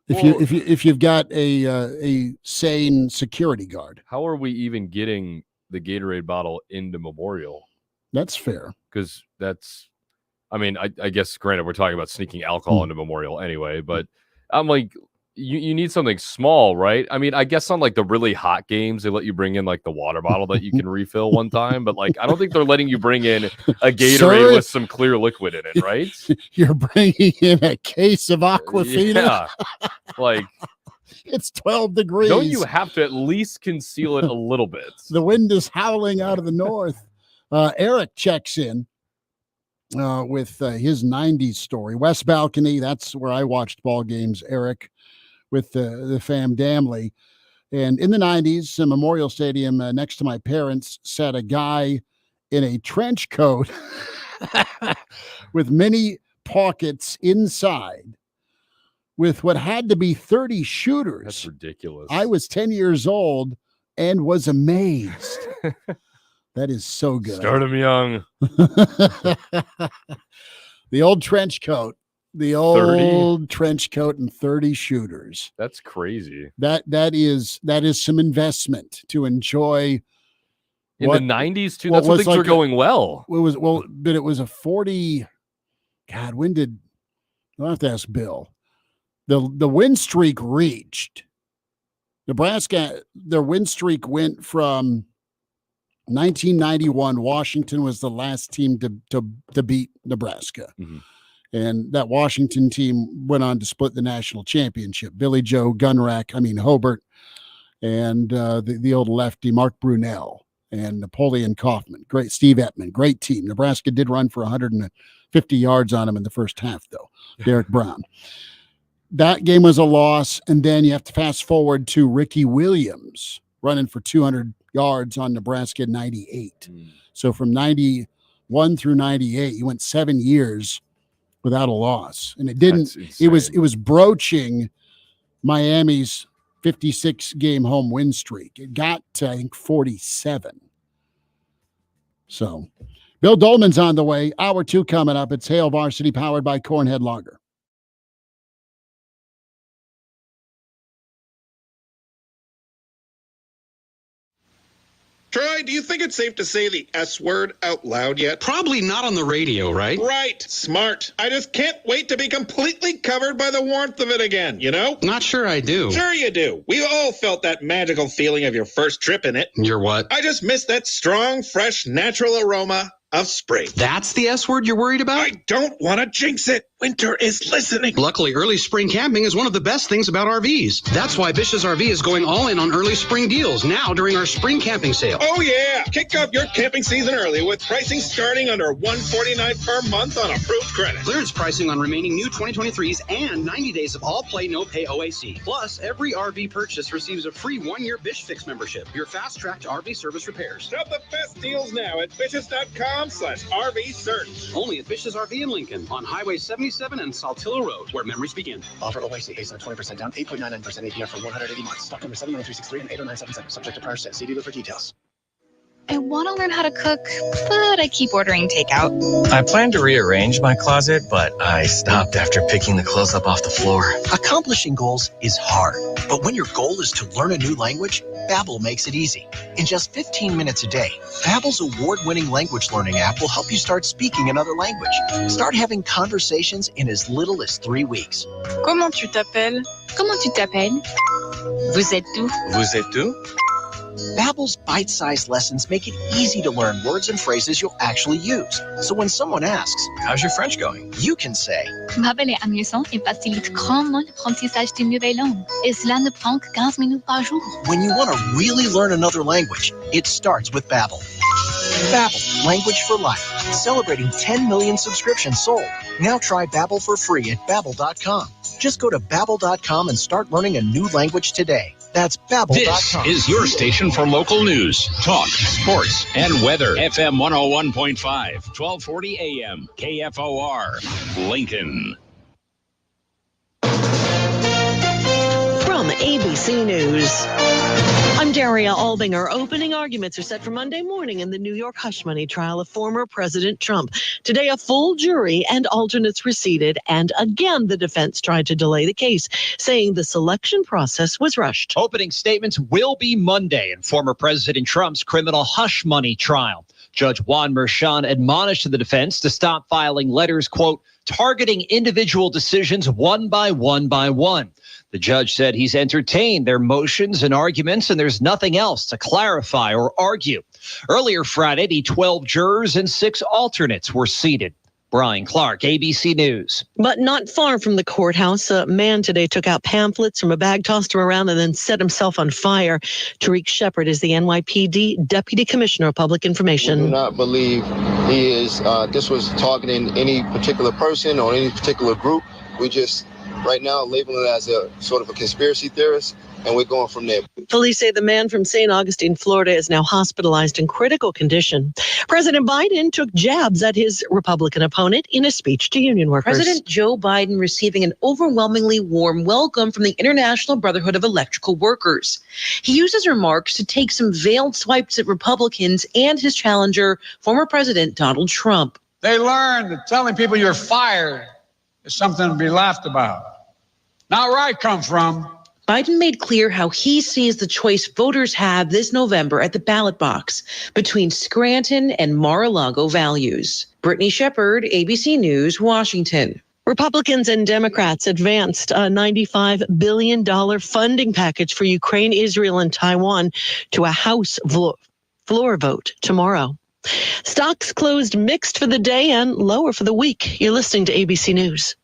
If you've got a sane security guard. How are we even getting the Gatorade bottle into Memorial? That's fair. Because that's, I mean, I guess, granted, we're talking about sneaking alcohol into Memorial anyway, but I'm like, you need something small, right? I mean, I guess on like the really hot games, they let you bring in like the water bottle that you can refill one time, but like I don't think they're letting you bring in a Gatorade Sir, with some clear liquid in it, right? You're bringing in a case of Aquafina. Yeah, like it's 12 degrees. Don't you have to at least conceal it a little bit? The wind is howling out of the north. Eric checks in with his 90s story. West Balcony, that's where I watched ball games, Eric, with the fam Damley. And in the 90s, in Memorial Stadium, next to my parents, sat a guy in a trench coat with many pockets inside with what had to be 30 shooters. That's ridiculous. I was 10 years old and was amazed. That is so good. Start him young. The old trench coat. The old trench coat and 30 shooters. That's crazy. That is some investment to enjoy. In the 90s too. That's when things were going well. But it was a 40. God, when did I'll have to ask Bill. The win streak reached. Nebraska, their win streak went from 1991. Washington was the last team to beat Nebraska. Mm-hmm. And that Washington team went on to split the national championship. Billy Joe Hobart, and the old lefty, Mark Brunell, and Napoleon Kaufman. Great. Steve Ettman, great team. Nebraska did run for 150 yards on him in the first half, though. Derek Brown. That game was a loss, and then you have to fast forward to Ricky Williams running for 200 yards on Nebraska in 98. So from 91 through 98, you went 7 years without a loss, and it didn't. It was broaching Miami's 56-game home win streak. It got to, I think, 47. So, Bill Dolman's on the way. Hour 2 coming up. It's Hail Varsity, powered by Cornhead Lager. Troy, do you think it's safe to say the S word out loud yet? Probably not on the radio, right? Right. Smart. I just can't wait to be completely covered by the warmth of it again, you know? Not sure I do. Sure you do. We've all felt that magical feeling of your first trip in it. Your what? I just miss that strong, fresh, natural aroma of spring. That's the S word you're worried about? I don't want to jinx it. Winter is listening. Luckily, early spring camping is one of the best things about RVs. That's why Bish's RV is going all in on early spring deals now during our spring camping sale. Oh, yeah. Kick off your camping season early with pricing starting under $149 per month on approved credit. Clearance pricing on remaining new 2023s and 90 days of all play, no pay OAC. Plus, every RV purchase receives a free 1-year Bish Fix membership, your fast track to RV service repairs. Shop the best deals now at bishes.com/RV search. Only at Bish's RV in Lincoln on Highway 77 and Saltillo Road, where memories begin. Offer OAC based on 20% down, 8.99% APR for 180 months. Stock number 79363 and 80977. Subject to prior set. See dealer for details. I want to learn how to cook, but I keep ordering takeout. I plan to rearrange my closet, but I stopped after picking the clothes up off the floor. Accomplishing goals is hard, but when your goal is to learn a new language, Babbel makes it easy. In just 15 minutes a day, Babbel's award-winning language learning app will help you start speaking another language. Start having conversations in as little as 3 weeks. Comment tu t'appelles? Comment tu t'appelles? Vous êtes où? Vous êtes où? Babbel's bite-sized lessons make it easy to learn words and phrases you'll actually use. So when someone asks, "How's your French going?" you can say, Babbel est amusant et facilite grandement l'apprentissage des nouvelles langues. Et cela ne prend que 15 minutes par jour. when you want to really learn another language, it starts with Babbel. Babbel, language for life. Celebrating 10 million subscriptions sold. Now try Babbel for free at Babbel.com. Just go to Babbel.com and start learning a new language today. That's Babbel.com. This is your station for local news, talk, sports, and weather. FM 101.5, 1240 AM, KFOR, Lincoln. From ABC News, I'm Daria Albinger. Opening arguments are set for Monday morning in the New York hush money trial of former President Trump. Today, a full jury and alternates were seated, and again, the defense tried to delay the case, saying the selection process was rushed. Opening statements will be Monday in former President Trump's criminal hush money trial. Judge Juan Merchan admonished the defense to stop filing letters, quote, targeting individual decisions one by one by one. The judge said he's entertained their motions and arguments, and there's nothing else to clarify or argue. Earlier Friday, the 12 jurors and 6 alternates were seated. Brian Clark, ABC News. But not far from the courthouse, a man today took out pamphlets from a bag, tossed them around, and then set himself on fire. Tariq Shepard is the NYPD Deputy Commissioner of Public Information. We do not believe he is, this was targeting any particular person or any particular group. We just, right now, label it as a sort of a conspiracy theorist, and we're going from there. Police say the man from St. Augustine, Florida, is now hospitalized in critical condition. President Biden took jabs at his Republican opponent in a speech to union workers. President Joe Biden receiving an overwhelmingly warm welcome from the International Brotherhood of Electrical Workers. He used his remarks to take some veiled swipes at Republicans and his challenger, former President Donald Trump. They learned that telling people you're fired is something to be laughed about. Not where I come from. Biden made clear how he sees the choice voters have this November at the ballot box between Scranton and Mar-a-Lago values. Brittany Shepard, ABC News, Washington. Republicans and Democrats advanced a $95 billion funding package for Ukraine, Israel, and Taiwan to a House floor vote tomorrow. Stocks closed mixed for the day and lower for the week. You're listening to ABC News.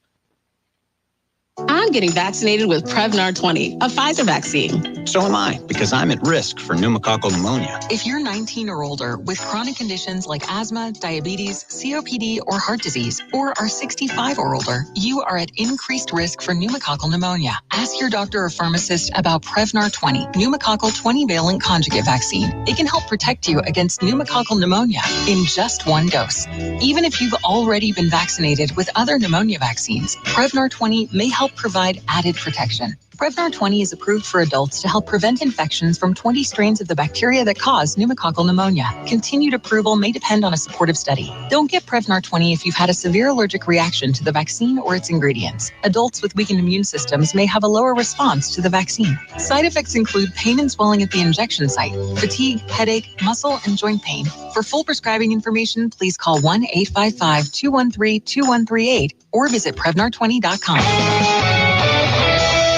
I'm getting vaccinated with Prevnar 20, a Pfizer vaccine. So am I, because I'm at risk for pneumococcal pneumonia. If you're 19 or older with chronic conditions like asthma, diabetes, COPD, or heart disease, or are 65 or older, you are at increased risk for pneumococcal pneumonia. Ask your doctor or pharmacist about Prevnar 20, pneumococcal 20-valent conjugate vaccine. It can help protect you against pneumococcal pneumonia in just one dose. Even if you've already been vaccinated with other pneumonia vaccines, Prevnar 20 may help provide added protection. Prevnar 20 is approved for adults to help prevent infections from 20 strains of the bacteria that cause pneumococcal pneumonia. Continued approval may depend on a supportive study. Don't get Prevnar 20 if you've had a severe allergic reaction to the vaccine or its ingredients. Adults with weakened immune systems may have a lower response to the vaccine. Side effects include pain and swelling at the injection site, fatigue, headache, muscle, and joint pain. For full prescribing information, please call 1-855-213-2138 or visit Prevnar20.com.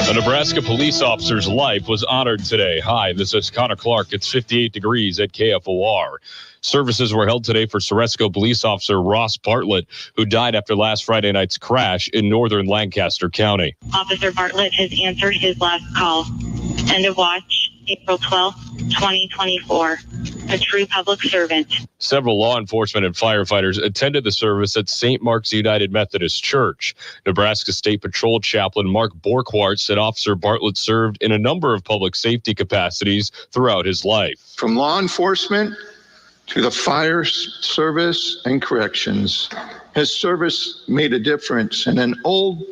A Nebraska police officer's life was honored today. Hi, this is Connor Clark. It's 58 degrees at KFOR. Services were held today for Ceresco police officer Ross Bartlett, who died after last Friday night's crash in northern Lancaster County. Officer Bartlett has answered his last call. End of watch, April 12th, 2024. A true public servant. Several law enforcement and firefighters attended the service at St. Mark's United Methodist Church. Nebraska State Patrol Chaplain Mark Borkwart said Officer Bartlett served in a number of public safety capacities throughout his life. From law enforcement to the fire service and corrections, his service made a difference in an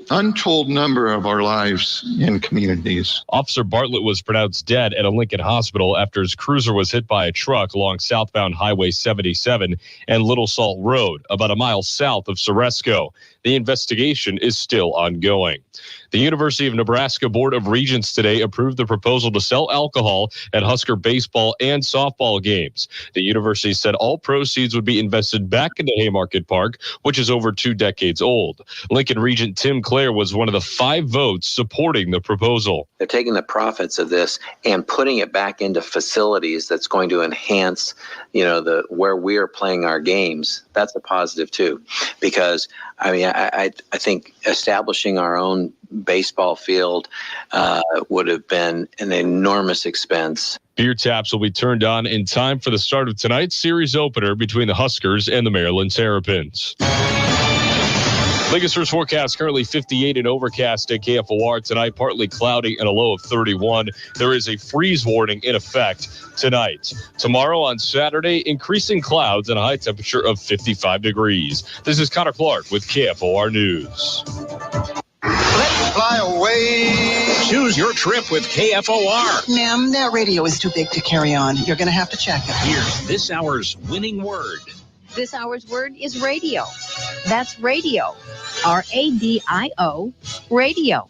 untold number of our lives and communities. Officer Bartlett was pronounced dead at a Lincoln hospital after his cruiser was hit by a truck along southbound Highway 77 and Little Salt Road, about a mile south of Ceresco. The investigation is still ongoing. The University of Nebraska Board of Regents today approved the proposal to sell alcohol at Husker baseball and softball games. The university said all proceeds would be invested back into Haymarket Park, which is over 2 decades old. Lincoln Regent Tim Clare was one of the 5 votes supporting the proposal. They're taking the profits of this and putting it back into facilities that's going to enhance, where we are playing our games. That's a positive too, because I think establishing our own baseball field would have been an enormous expense. Beer taps will be turned on in time for the start of tonight's series opener between the Huskers and the Maryland Terrapins. Lancaster's forecast currently 58 and overcast at KFOR tonight, partly cloudy and a low of 31. There is a freeze warning in effect tonight. Tomorrow on Saturday, increasing clouds and a high temperature of 55 degrees. This is Connor Clark with KFOR News. Let's fly away. Choose your trip with KFOR. Ma'am, that radio is too big to carry on. You're going to have to check it. Here's this hour's winning word. This hour's word is radio. That's radio. R-A-D-I-O, radio.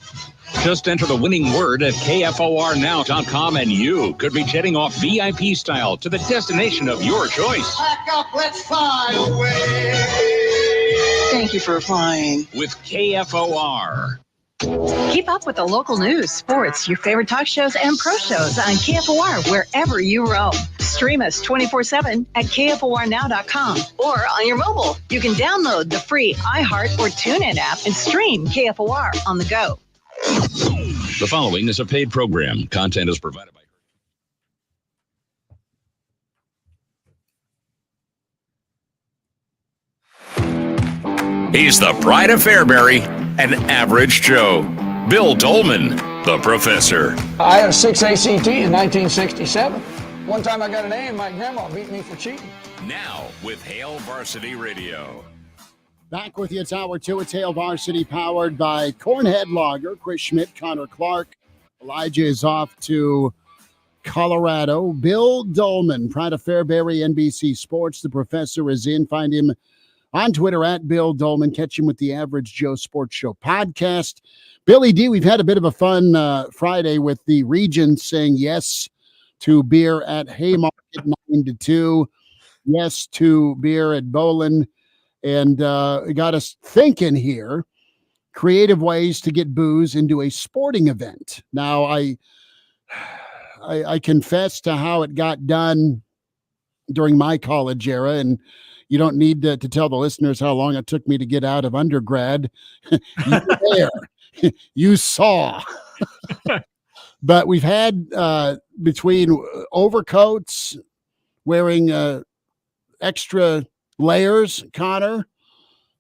Just enter the winning word at KFORnow.com and you could be jetting off VIP style to the destination of your choice. Pack up, let's fly away. Thank you for flying. With KFOR. Keep up with the local news, sports, your favorite talk shows, and pro shows on KFOR wherever you roam. Stream us 24/7 at KFORnow.com or on your mobile. You can download the free iHeart or TuneIn app and stream KFOR on the go. The following is a paid program. Content is provided by. He's the pride of Fairbury, an average Joe. Bill Dolman, the professor. I had a 6 ACT in 1967. One time I got an A and my grandma beat me for cheating. Now with Hail Varsity Radio. Back with you, it's Hour 2. It's Hail Varsity, powered by Cornhead Lager. Chris Schmidt, Connor Clark. Elijah is off to Colorado. Bill Dolman, pride of Fairbury, NBC Sports. The professor is in. Find him on Twitter at Bill Dolman. Catch him with the Average Joe Sports Show podcast. Billy D, we've had a bit of a fun Friday with the Regents saying yes to beer at Haymarket 9-2. Yes to beer at Bolin. And it got us thinking here, creative ways to get booze into a sporting event. Now, I confess to how it got done during my college era, and you don't need to tell the listeners how long it took me to get out of undergrad. You were there. You saw. But we've had between overcoats, wearing extra layers, Connor,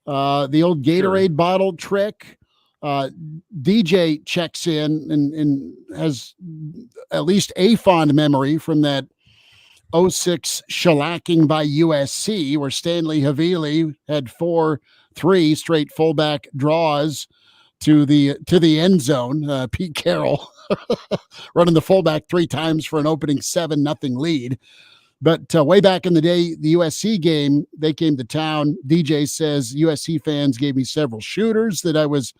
the old Gatorade bottle trick. DJ checks in and has at least a fond memory from that 06 shellacking by USC, where Stanley Havili had 4-3 straight fullback draws to the end zone. Pete Carroll running the fullback 3 times for an opening 7-0 lead. But way back in the day, the USC game, they came to town. DJ says USC fans gave me several shooters that I was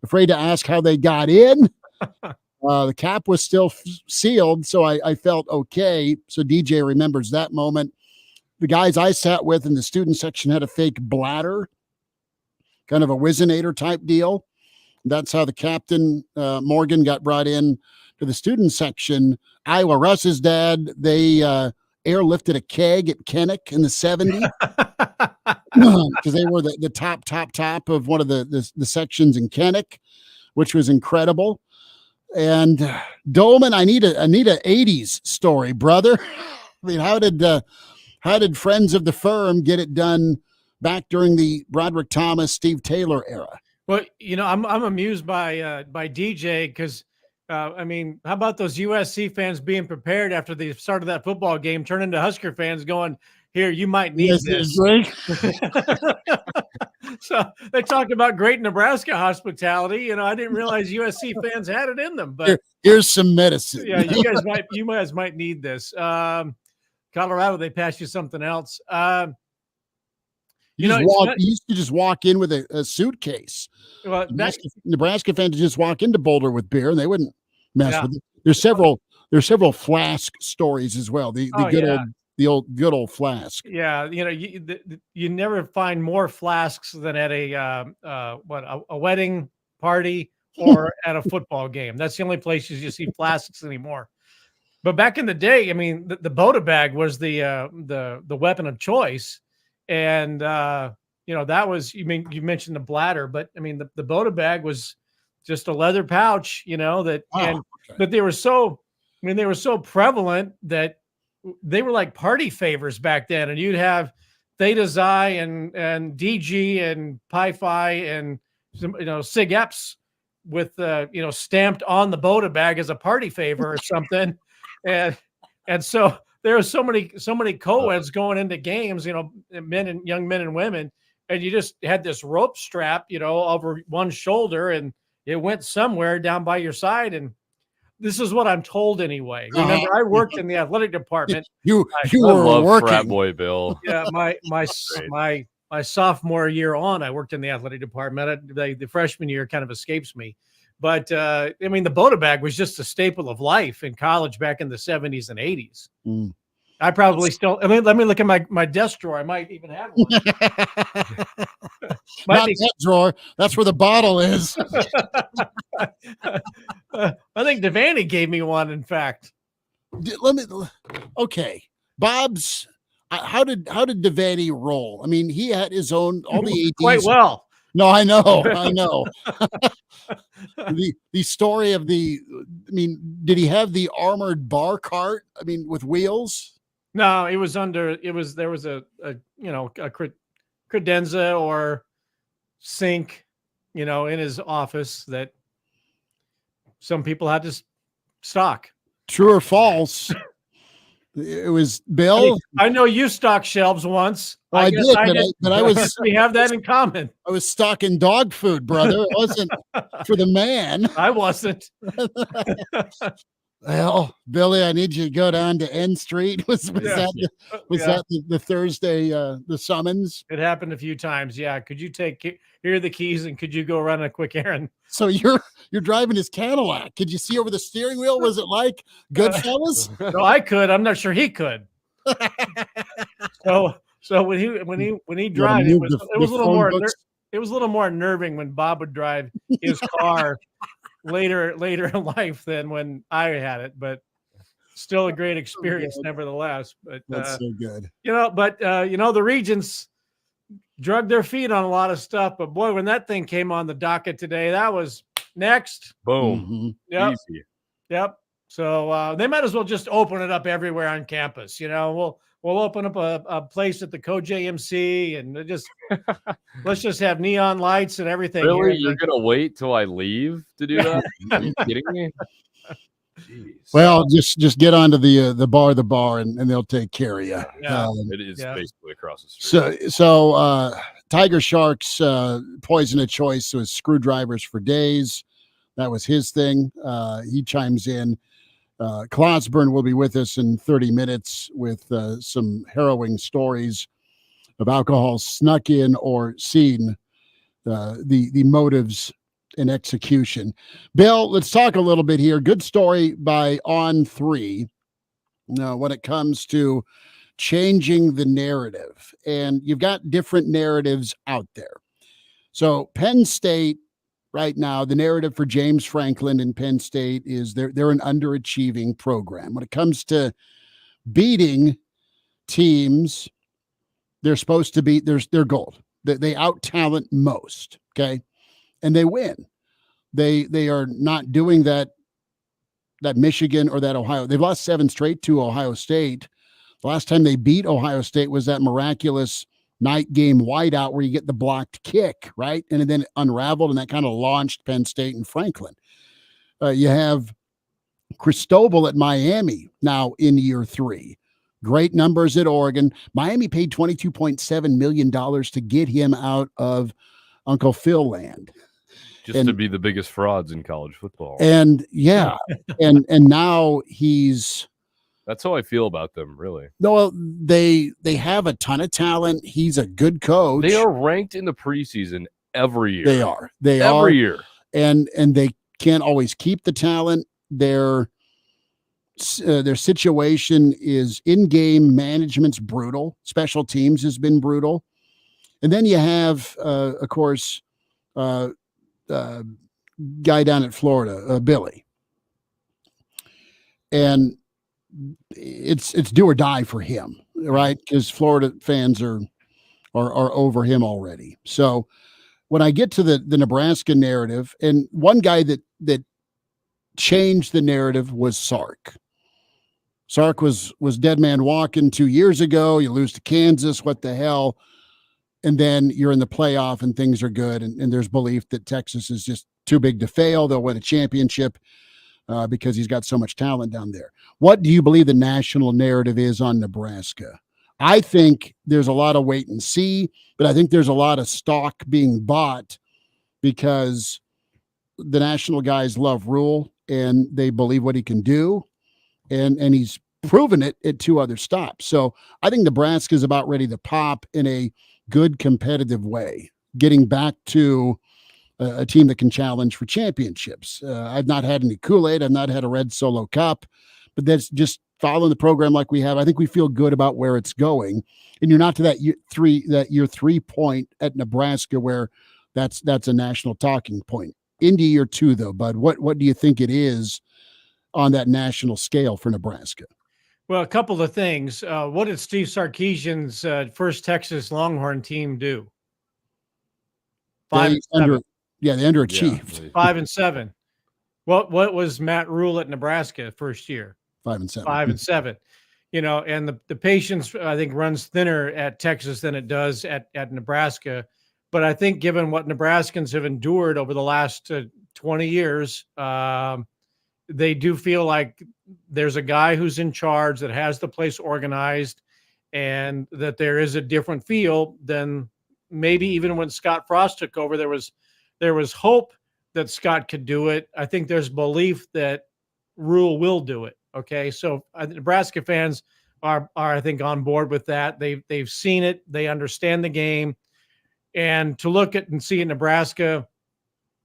afraid to ask how they got in. The cap was still sealed, so I felt okay. So DJ remembers that moment. The guys I sat with in the student section had a fake bladder, kind of a Whizzinator type deal. That's how the captain, Morgan, got brought in to the student section. Iowa Russ's dad, they airlifted a keg at Kenneck in the 70s because they were the top of one of the sections in Kenneck, which was incredible. And Dolman, I need a 80s story, brother. I mean, how did Friends of the Firm get it done back during the Broderick Thomas, Steve Taylor era? Well, I'm amused by DJ because I mean, how about those USC fans being prepared after the start of that football game, turn into Husker fans going, here, you might need this. So they talked about great Nebraska hospitality. I didn't realize USC fans had it in them. But here's some medicine. Yeah, you guys might need this. Colorado, they pass you something else. You used to just walk in with a suitcase. Well, Nebraska fans just walk into Boulder with beer, and they wouldn't mess with it. There's several flask stories as well. The good old flask. Yeah, you never find more flasks than at a wedding party or at a football game. That's the only places you see flasks anymore. But back in the day, I mean, the Bota bag was the weapon of choice. And, that was, you mentioned the bladder, but I mean, the Bota bag was just a leather pouch, but they were so prevalent that they were like party favors back then. And you'd have Theta Xi and DG and Pi Phi and, Sig Eps with, stamped on the Bota bag as a party favor or something. And so, there are so many co-eds going into games, young men and women, and you just had this rope strap, over one shoulder, and it went somewhere down by your side. And this is what I'm told anyway. Remember, I worked in the athletic department. You love working, frat boy Bill. Yeah, my sophomore year on, I worked in the athletic department. The freshman year kind of escapes me, But I mean, the Boda bag was just a staple of life in college back in the 70s and 80s. Mm. I probably still. I mean, let me look at my desk drawer. I might even have one. Not that drawer. That's where the bottle is. I think Devaney gave me one. In fact, Okay, Bob's. How did Devaney roll? I mean, he had his own all the ADs. Quite well. No, I know. The story of I mean, did he have the armored bar cart? I mean, with wheels? No, it was there was a credenza or sink, in his office that some people had to stock. True or false? It was Bill. I know you stocked shelves once. Oh, I did, but I was. We have that in common. I was stocking dog food, brother. It wasn't for the man. I wasn't. Well, Billy, I need you to go down to N Street. Was that the Thursday the summons? It happened a few times. Yeah. Could you here are the keys and could you go run a quick errand? So you're driving his Cadillac. Could you see over the steering wheel? Was it like Goodfellas? No, I could. I'm not sure he could. So when he drive, it was a little more. It was a little more unnerving when Bob would drive his car later in life than when I had it, but still a great experience nevertheless. But that's so good. The Regents drug their feet on a lot of stuff, but boy, when that thing came on the docket today, that was next. Boom. Mm-hmm. Yep. Easy. Yep. So they might as well just open it up everywhere on campus. We'll open up a place at the CoJMC and let's just have neon lights and everything. Really? You're gonna wait till I leave to do that? Are you kidding me? Jeez. Well, just get onto the bar, and they'll take care of you. Yeah. It is basically across the street. So Tiger Shark's poison of choice was screwdrivers for days. That was his thing. He chimes in. Claus will be with us in 30 minutes with some harrowing stories of alcohol snuck in or seen, the motives and execution. Bill, let's talk a little bit here. Good story by On3. Now, when it comes to changing the narrative, and you've got different narratives out there. So Penn State right now, the narrative for James Franklin and Penn State is they're an underachieving program. When it comes to beating teams, they're supposed to be their goal. They out-talent most, okay? And they win. They are not doing that Michigan or that Ohio. They've lost 7 straight to Ohio State. The last time they beat Ohio State was that miraculous night game whiteout where you get the blocked kick, right? And then it unraveled, and that kind of launched Penn State and Franklin. You have Cristobal at Miami now in year 3. Great numbers at Oregon. Miami paid $22.7 million to get him out of Uncle Phil land. Just to be the biggest frauds in college football. And and now he's... That's how I feel about them, really. No, they have a ton of talent. He's a good coach. They are ranked in the preseason every year. They are. Every year. And they can't always keep the talent. Their situation is in-game management's brutal. Special teams has been brutal. And then you have, of course, guy down at Florida, Billy. And it's do or die for him, right? Because Florida fans are over him already. So when I get to the Nebraska narrative, and one guy that changed the narrative was Sark. Sark was dead man walking 2 years ago. You lose to Kansas, what the hell? And then you're in the playoff and things are good. And there's belief that Texas is just too big to fail. They'll win a championship. Because he's got so much talent down there. What do you believe the national narrative is on Nebraska? I think there's a lot of wait and see, but I think there's a lot of stock being bought because the national guys love Rule and they believe what he can do. And he's proven it at 2 other stops. So I think Nebraska is about ready to pop in a good competitive way, getting back to a team that can challenge for championships. I've not had any Kool-Aid. I've not had a red Solo cup, but that's just following the program like we have. I think we feel good about where it's going. And you're not to that year 3 point at Nebraska where that's a national talking point. Into year 2 though, Bud, what do you think it is on that national scale for Nebraska? Well, a couple of things. What did Steve Sarkisian's first Texas Longhorn team do? 5 and 7. They underachieved. Yeah, 5-7. What was Matt Rule at Nebraska first year? 5-7. 5-7. And the patience, I think, runs thinner at Texas than it does at Nebraska. But I think given what Nebraskans have endured over the last 20 years, they do feel like there's a guy who's in charge that has the place organized, and that there is a different feel than maybe even when Scott Frost took over. There was hope that Scott could do it. I think there's belief that Rule will do it. Okay, so Nebraska fans are I think on board with that. They've seen it. They understand the game, and to look at and see Nebraska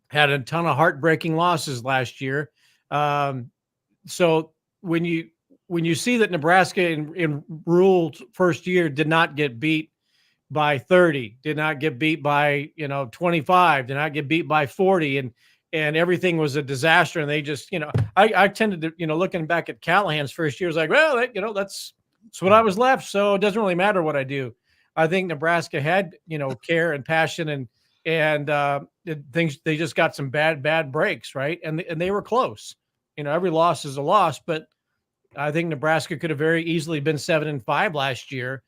had a ton of heartbreaking losses last year. So when you see that Nebraska in Rule's first year did not get beat by 30, did not get beat by 25, did not get beat by 40, and everything was a disaster, and they just I tended to looking back at Callahan's first year was like, well, that's what I was left, so it doesn't really matter what I do. I think Nebraska had care and passion, and things, they just got some bad breaks, right? And they were close. Every loss is a loss, but I think Nebraska could have very easily been 7-5 last year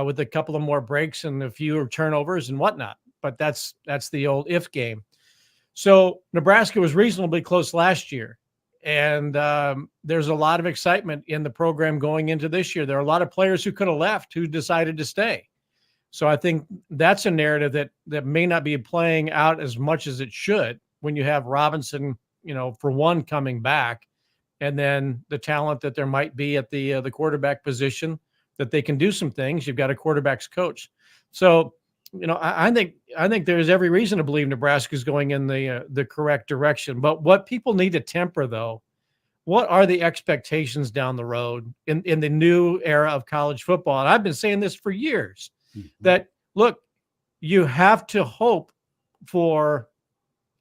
with a couple of more breaks and a few turnovers and whatnot. But that's the old if game. So Nebraska was reasonably close last year, and there's a lot of excitement in the program going into this year. There are a lot of players who could have left who decided to stay. So I think that's a narrative that may not be playing out as much as it should when you have Robinson, for one, coming back, and then the talent that there might be at the quarterback position, that they can do some things. You've got a quarterback's coach. So, I think there's every reason to believe Nebraska is going in the correct direction. But what people need to temper, though, what are the expectations down the road in the new era of college football? And I've been saying this for years, that, look, you have to hope for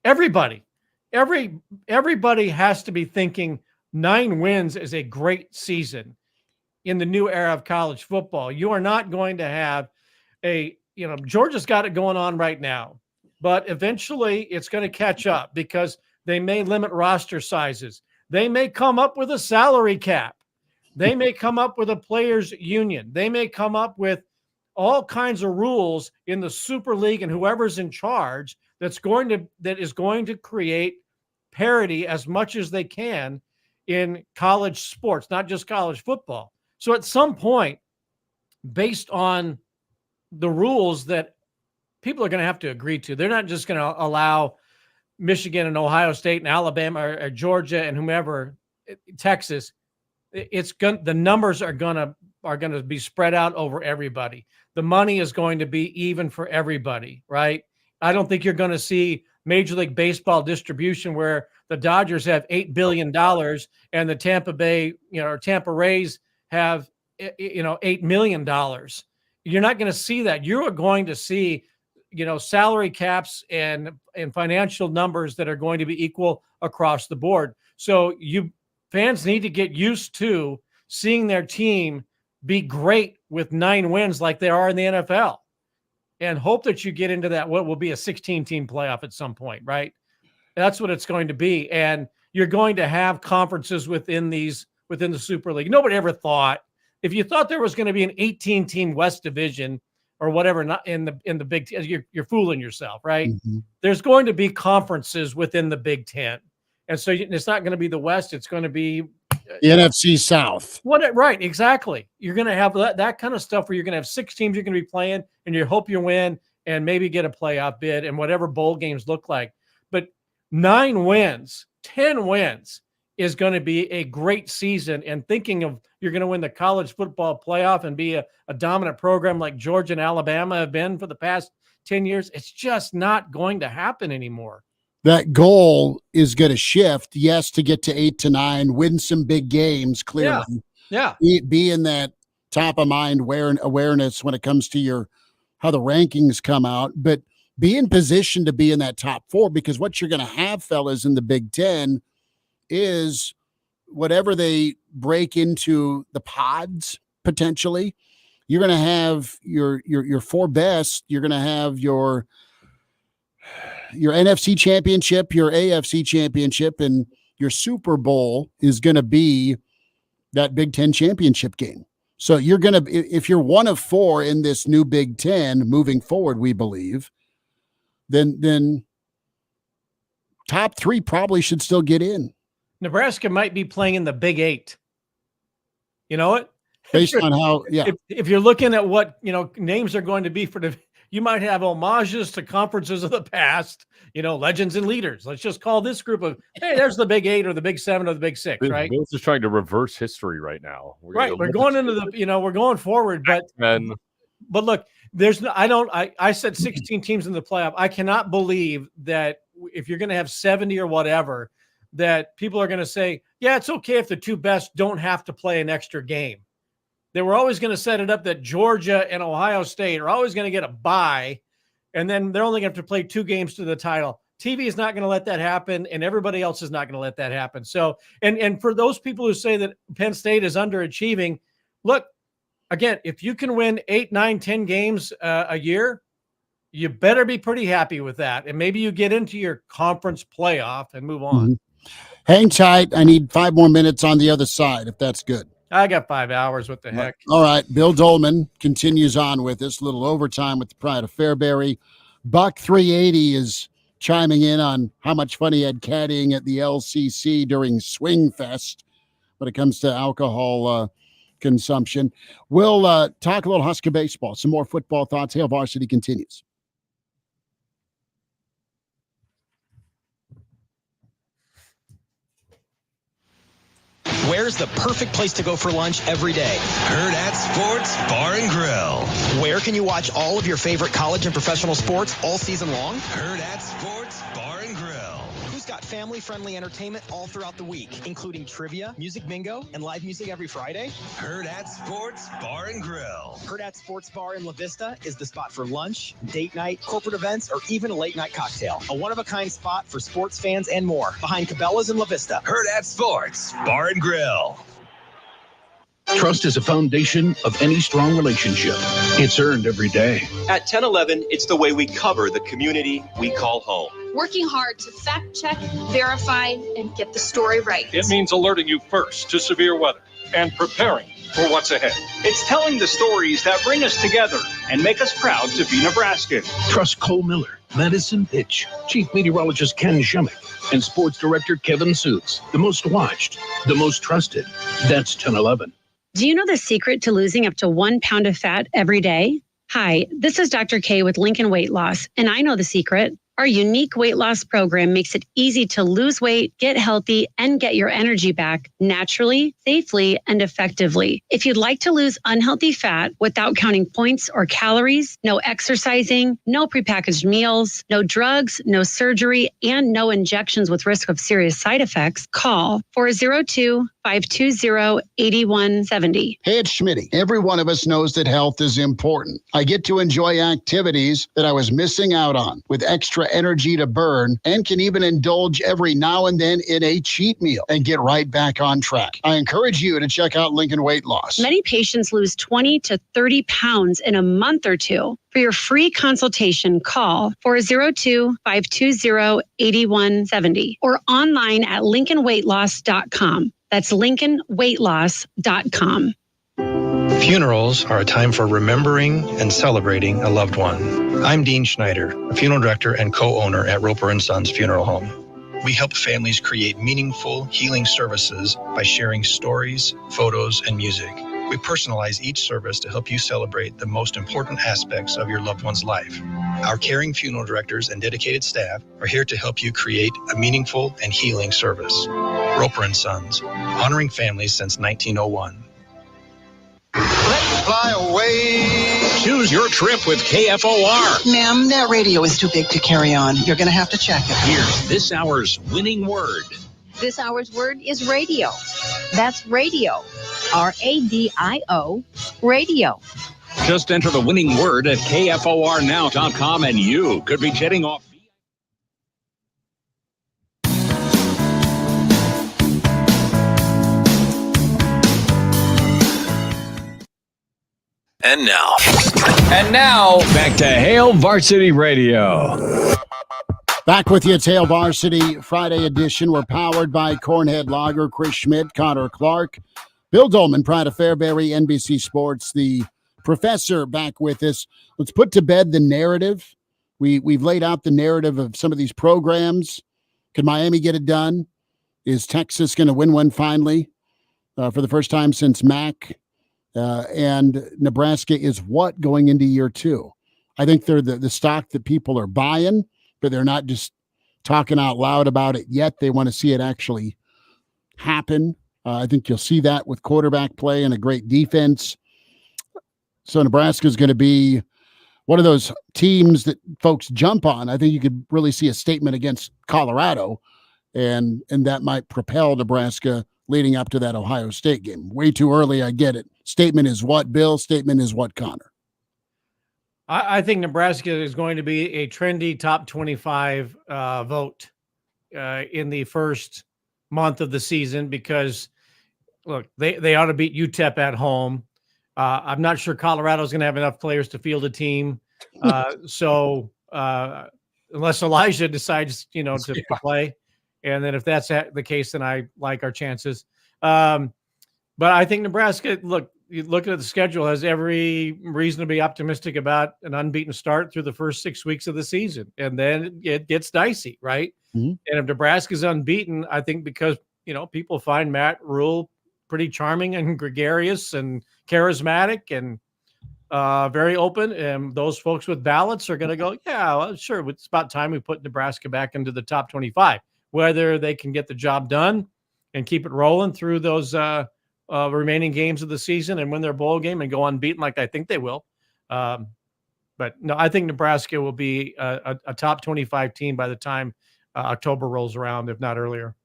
everybody. Everybody has to be thinking 9 wins is a great season in the new era of college football. You are not going to have Georgia's got it going on right now, but eventually it's going to catch up because they may limit roster sizes. They may come up with a salary cap. They may come up with a players union. They may come up with all kinds of rules in the Super League and whoever's in charge that is going to create parity as much as they can in college sports, not just college football. So at some point, based on the rules that people are going to have to agree to, they're not just going to allow Michigan and Ohio State and Alabama or Georgia and whomever, Texas. The numbers are going to be spread out over everybody. The money is going to be even for everybody, right? I don't think you're going to see Major League Baseball distribution where the Dodgers have $8 billion and the Tampa Rays have $8 million. You're not going to see that. You are going to see salary caps and financial numbers that are going to be equal across the board. So fans need to get used to seeing their team be great with 9 wins like they are in the NFL, and hope that you get into that what will be a 16-team playoff at some point, right? That's what it's going to be. And you're going to have conferences within the Super League. Nobody ever thought, if you thought there was going to be an 18-team West Division or whatever, not in the Big Ten, you're fooling yourself, right? Mm-hmm. There's going to be conferences within the Big Ten. And so it's not going to be the West. It's going to be the NFC South. Right, exactly. You're going to have that kind of stuff where you're going to have 6 teams you're going to be playing, and you hope you win and maybe get a playoff bid and whatever bowl games look like. But 9 wins, 10 wins is going to be a great season. And thinking of you're going to win the college football playoff and be a dominant program like Georgia and Alabama have been for the past 10 years, it's just not going to happen anymore. That goal is going to shift, yes, to get to 8 to 9, win some big games, clearly. Yeah. Be in that top of mind awareness when it comes to how the rankings come out, but be in position to be in that top 4, because what you're going to have, fellas, in the Big Ten is whatever they break into the pods potentially. You're going to have your 4 best. You're going to have your NFC championship, your AFC championship, and your Super Bowl is going to be that Big Ten championship game. So you're going to, if you're 1 of 4 in this new Big Ten moving forward, we believe, then top 3 probably should still get in. Nebraska might be playing in the Big 8. You know what? Based on how, yeah. If you're looking at what, names are going to be you might have homages to conferences of the past, legends and leaders. Let's just call this group of, hey, there's the Big 8 or the Big 7 or the Big 6, right? Bill's just trying to reverse history right now. We're going into we're going forward, but look, I said 16 teams in the playoff. I cannot believe that if you're going to have 70 or whatever, that people are going to say, yeah, it's okay if the 2 best don't have to play an extra game. They were always going to set it up that Georgia and Ohio State are always going to get a bye, and then they're only going to have to play 2 games to the title. TV is not going to let that happen, and everybody else is not going to let that happen. So, and for those people who say that Penn State is underachieving, look, again, if you can win 8, 9, 10 games a year, you better be pretty happy with that. And maybe you get into your conference playoff and move on. Mm-hmm. Hang tight. I need 5 more minutes on the other side, if that's good. I got 5 hours. What the heck? All right. Bill Dolman continues on with us. A little overtime with the Pride of Fairbury. Buck 380 is chiming in on how much fun he had caddying at the LCC during Swing Fest when it comes to alcohol consumption. We'll talk a little Husker baseball, some more football thoughts. Hail Varsity continues. Where's the perfect place to go for lunch every day? Herd at Sports Bar and Grill. Where can you watch all of your favorite college and professional sports all season long? Herd at Sports Bar and Grill. Who's got family-friendly entertainment all throughout the week, including trivia, music bingo, and live music every Friday? Herd at Sports Bar and Grill. Herd at Sports Bar in La Vista is the spot for lunch, date night, corporate events, or even a late-night cocktail. A one-of-a-kind spot for sports fans and more. Behind Cabela's in La Vista. Herd at Sports Bar and Grill. Trust is a foundation of any strong relationship. It's earned every day. At 1011, it's the way we cover the community we call home. Working hard to fact check, verify, and get the story right. It means alerting you first to severe weather and preparing for what's ahead. It's telling the stories that bring us together and make us proud to be Nebraskan. Trust Cole Miller, Madison Pitch, Chief Meteorologist Ken Shumick, and Sports Director Kevin Suits. The most watched, the most trusted. That's 1011. Do you know the secret to losing up to 1 pound of fat every day? Hi, this is Dr. K with Lincoln Weight Loss, and I know the secret. Our unique weight loss program makes it easy to lose weight, get healthy, and get your energy back naturally, safely, and effectively. If you'd like to lose unhealthy fat without counting points or calories, no exercising, no prepackaged meals, no drugs, no surgery, and no injections with risk of serious side effects, call 402-520-8170. Hey, it's Schmitty. Every one of us knows that health is important. I get to enjoy activities that I was missing out on with extra energy to burn, and can even indulge every now and then in a cheat meal and get right back on track. I encourage you to check out Lincoln Weight Loss. Many patients lose 20 to 30 pounds in a month or two. For your free consultation, call 402-520-8170 or online at lincolnweightloss.com. That's lincolnweightloss.com. Funerals are a time for remembering and celebrating a loved one. I'm Dean Schneider, a funeral director and co-owner at Roper & Sons Funeral Home. We help families create meaningful, healing services by sharing stories, photos, and music. We personalize each service to help you celebrate the most important aspects of your loved one's life. Our caring funeral directors and dedicated staff are here to help you create a meaningful and healing service. Roper & Sons, honoring families since 1901. Let's fly away. Choose your trip with KFOR. Ma'am, that radio is too big to carry on. You're going to have to check it. Here's this hour's winning word. This hour's word is radio. That's radio. RADIO, radio. Just enter the winning word at KFORnow.com and you could be jetting off. And now, back to Hail Varsity Radio. Back with you, it's Hail Varsity Friday edition. We're powered by Cornhead Lager, Chris Schmidt, Connor Clark, Bill Dolman, Pride of Fairbury, NBC Sports, the professor back with us. Let's put to bed the narrative. We've laid out the narrative of some of these programs. Can Miami get it done? Is Texas going to win one finally for the first time since Mac? And Nebraska is what going into year two? I think they're the stock that people are buying, but they're not just talking out loud about it yet. They want to see it actually happen. I think you'll see that with quarterback play and a great defense. So Nebraska is going to be one of those teams that folks jump on. I think you could really see a statement against Colorado, and that might propel Nebraska leading up to that Ohio State game. Way too early, I get it. Statement is what, Bill? Statement is what, Connor? I think Nebraska is going to be a trendy top 25 vote in the first month of the season because, look, they ought to beat UTEP at home. I'm not sure Colorado's going to have enough players to field a team. So unless Elijah decides, to play. And then if that's the case, then I like our chances. But I think Nebraska, looking at the schedule, has every reason to be optimistic about an unbeaten start through the first 6 weeks of the season. And then it gets dicey, right? Mm-hmm. And if Nebraska's unbeaten, I think because, people find Matt Rule pretty charming and gregarious and charismatic and very open. And those folks with ballots are going to go, yeah, well, sure. It's about time we put Nebraska back into the top 25. Whether they can get the job done and keep it rolling through those remaining games of the season and win their bowl game and go unbeaten like I think they will. But no, I think Nebraska will be a top 25 team by the time October rolls around, if not earlier.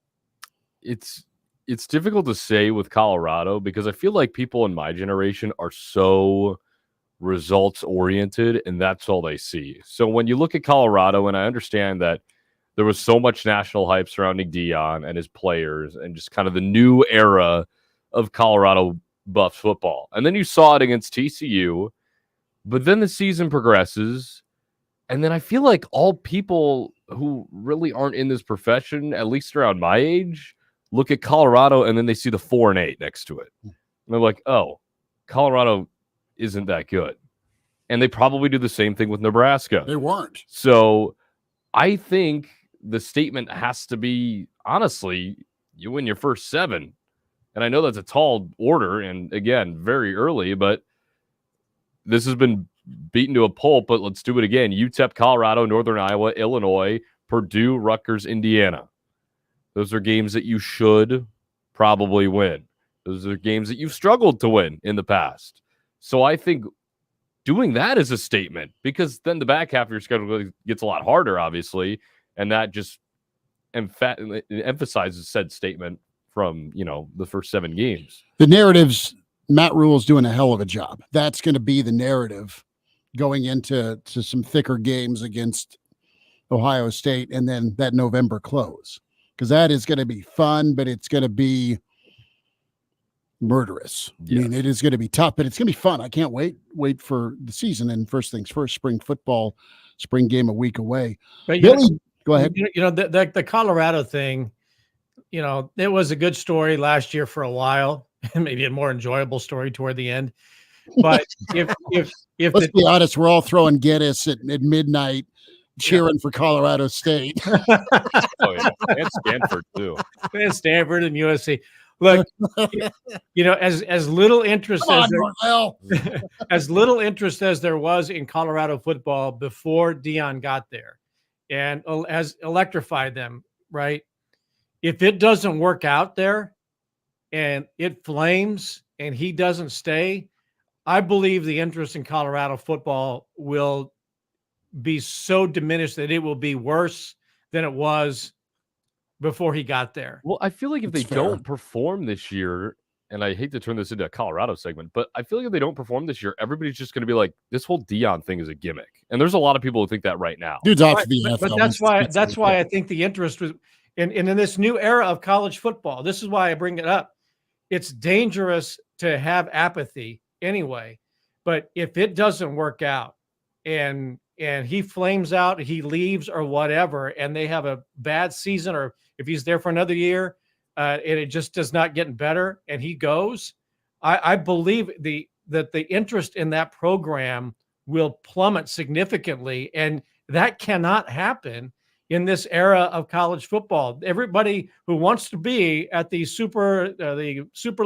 It's difficult to say with Colorado because I feel like people in my generation are so results oriented and that's all they see. So when you look at Colorado, and I understand that there was so much national hype surrounding Deion and his players and just kind of the new era of Colorado Buffs football. And then you saw it against TCU, but then the season progresses. And then I feel like all people who really aren't in this profession, at least around my age, look at Colorado and then they see the 4-8 next to it. And they're like, oh, Colorado isn't that good. And they probably do the same thing with Nebraska. They weren't. So I think the statement has to be, honestly, you win your first 7. And I know that's a tall order and, again, very early, but this has been beaten to a pulp, but let's do it again. UTEP, Colorado, Northern Iowa, Illinois, Purdue, Rutgers, Indiana. Those are games that you should probably win. Those are games that you've struggled to win in the past. So I think doing that is a statement because then the back half of your schedule gets a lot harder, obviously, and that just emphasizes said statement from, the first 7 games. The narratives, Matt Rule's doing a hell of a job. That's going to be the narrative going into some thicker games against Ohio State and then that November close. Because that is going to be fun, but it's going to be murderous. Yes. I mean, it is going to be tough, but it's going to be fun. I can't wait for the season. And first things first, spring football, spring game a week away. But Billy, go ahead. The Colorado thing, it was a good story last year for a while, and maybe a more enjoyable story toward the end. But if let's be honest, we're all throwing Geddes at midnight, cheering for Colorado State. Oh yeah, and Stanford too. And Stanford and USC. Look, as little interest as little interest as there was in Colorado football before Deion got there, and has electrified them, right? if it doesn't work out there and it flames and he doesn't stay, I believe the interest in Colorado football will be so diminished that it will be worse than it was before he got there. Well, I feel like if That's they fair. don't perform this year, and I hate to turn this into a Colorado segment, but I feel like if they don't perform this year, everybody's just going to be like, this whole Dion thing is a gimmick. And there's a lot of people who think that right now. Dude's off Right, to the NFL. but that's why I think the interest was in this new era of college football. This is why I bring it up. It's dangerous to have apathy anyway, but if it doesn't work out and he flames out, he leaves or whatever, and they have a bad season, or if he's there for another year and it just does not get better and he goes, I believe that the interest in that program will plummet significantly, and that cannot happen in this era of college football. Everybody who wants to be at the Super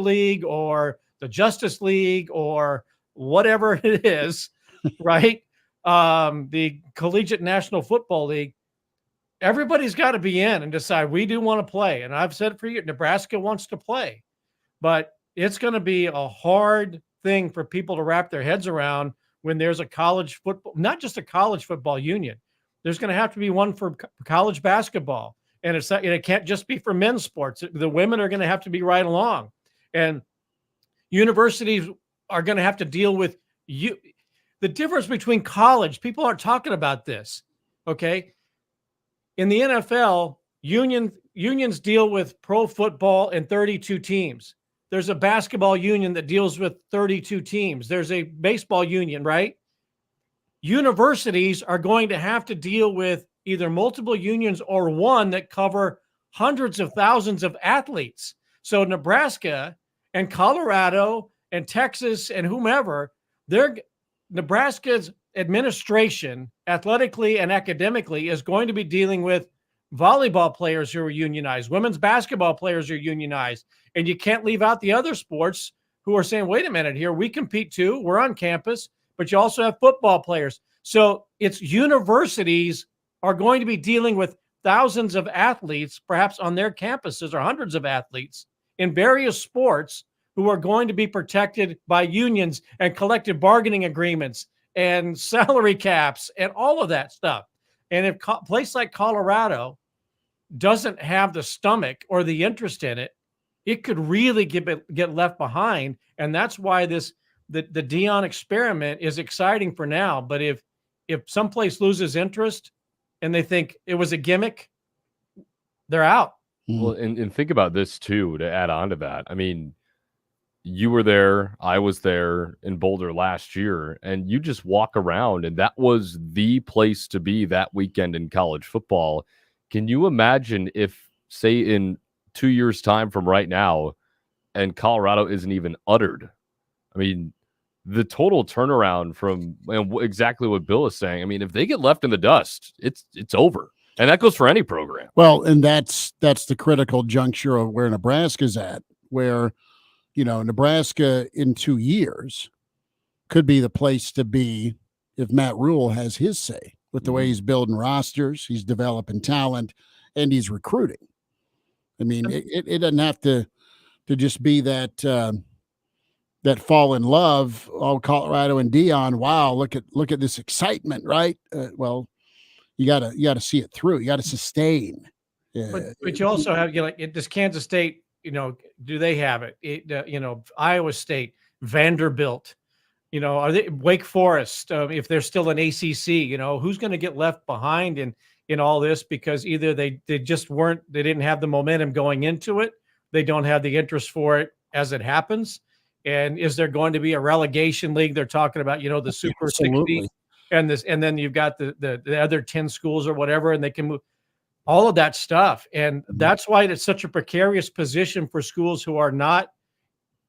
League or the Justice League or whatever it is, right? The Collegiate National Football League, everybody's got to be in and decide we do want to play. And I've said for you, Nebraska wants to play, but it's going to be a hard thing for people to wrap their heads around when there's a college football, not just a college football union. There's going to have to be one for college basketball, and it can't just be for men's sports. The women are going to have to be right along, and universities are going to have to deal with you. The difference between college, people aren't talking about this. Okay. In the NFL, unions deal with pro football and 32 teams. There's a basketball union that deals with 32 teams. There's a baseball union, right? Universities are going to have to deal with either multiple unions or one that cover hundreds of thousands of athletes. So Nebraska and Colorado and Texas and whomever, Nebraska's administration, athletically and academically, is going to be dealing with volleyball players who are unionized, women's basketball players who are unionized. And you can't leave out the other sports who are saying, wait a minute here, we compete too, we're on campus, but you also have football players. So it's universities are going to be dealing with thousands of athletes, perhaps on their campuses, or hundreds of athletes in various sports who are going to be protected by unions and collective bargaining agreements and salary caps and all of that stuff. And if a place like Colorado doesn't have the stomach or the interest in it, it could really get left behind. And that's why the Dion experiment is exciting for now. But if someplace loses interest and they think it was a gimmick, they're out. Well, and think about this too, to add on to that. I mean, you were there, I was there in Boulder last year, and you just walk around, and that was the place to be that weekend in college football. Can you imagine if, say, in 2 years' time from right now, and Colorado isn't even uttered? I mean, the total turnaround from exactly what Bill is saying. I mean, if they get left in the dust, it's over. And that goes for any program. Well, and that's the critical juncture of where Nebraska's at, where, Nebraska in 2 years could be the place to be if Matt Rule has his say with the way he's building rosters, he's developing talent, and he's recruiting. I mean, it doesn't have to just be that that fall in love. Oh, Colorado and Dion! Wow, look at this excitement, right? Well, you gotta see it through. You gotta sustain. But you also have this Kansas State. Do they have it? Iowa State, Vanderbilt. Are they Wake Forest? If they're still an ACC, who's going to get left behind in all this? Because either they didn't have the momentum going into it, they don't have the interest for it as it happens. And is there going to be a relegation league? They're talking about, the Super 60 and then you've got the other 10 schools or whatever, and they can move all of that stuff. And that's why it's such a precarious position for schools who are not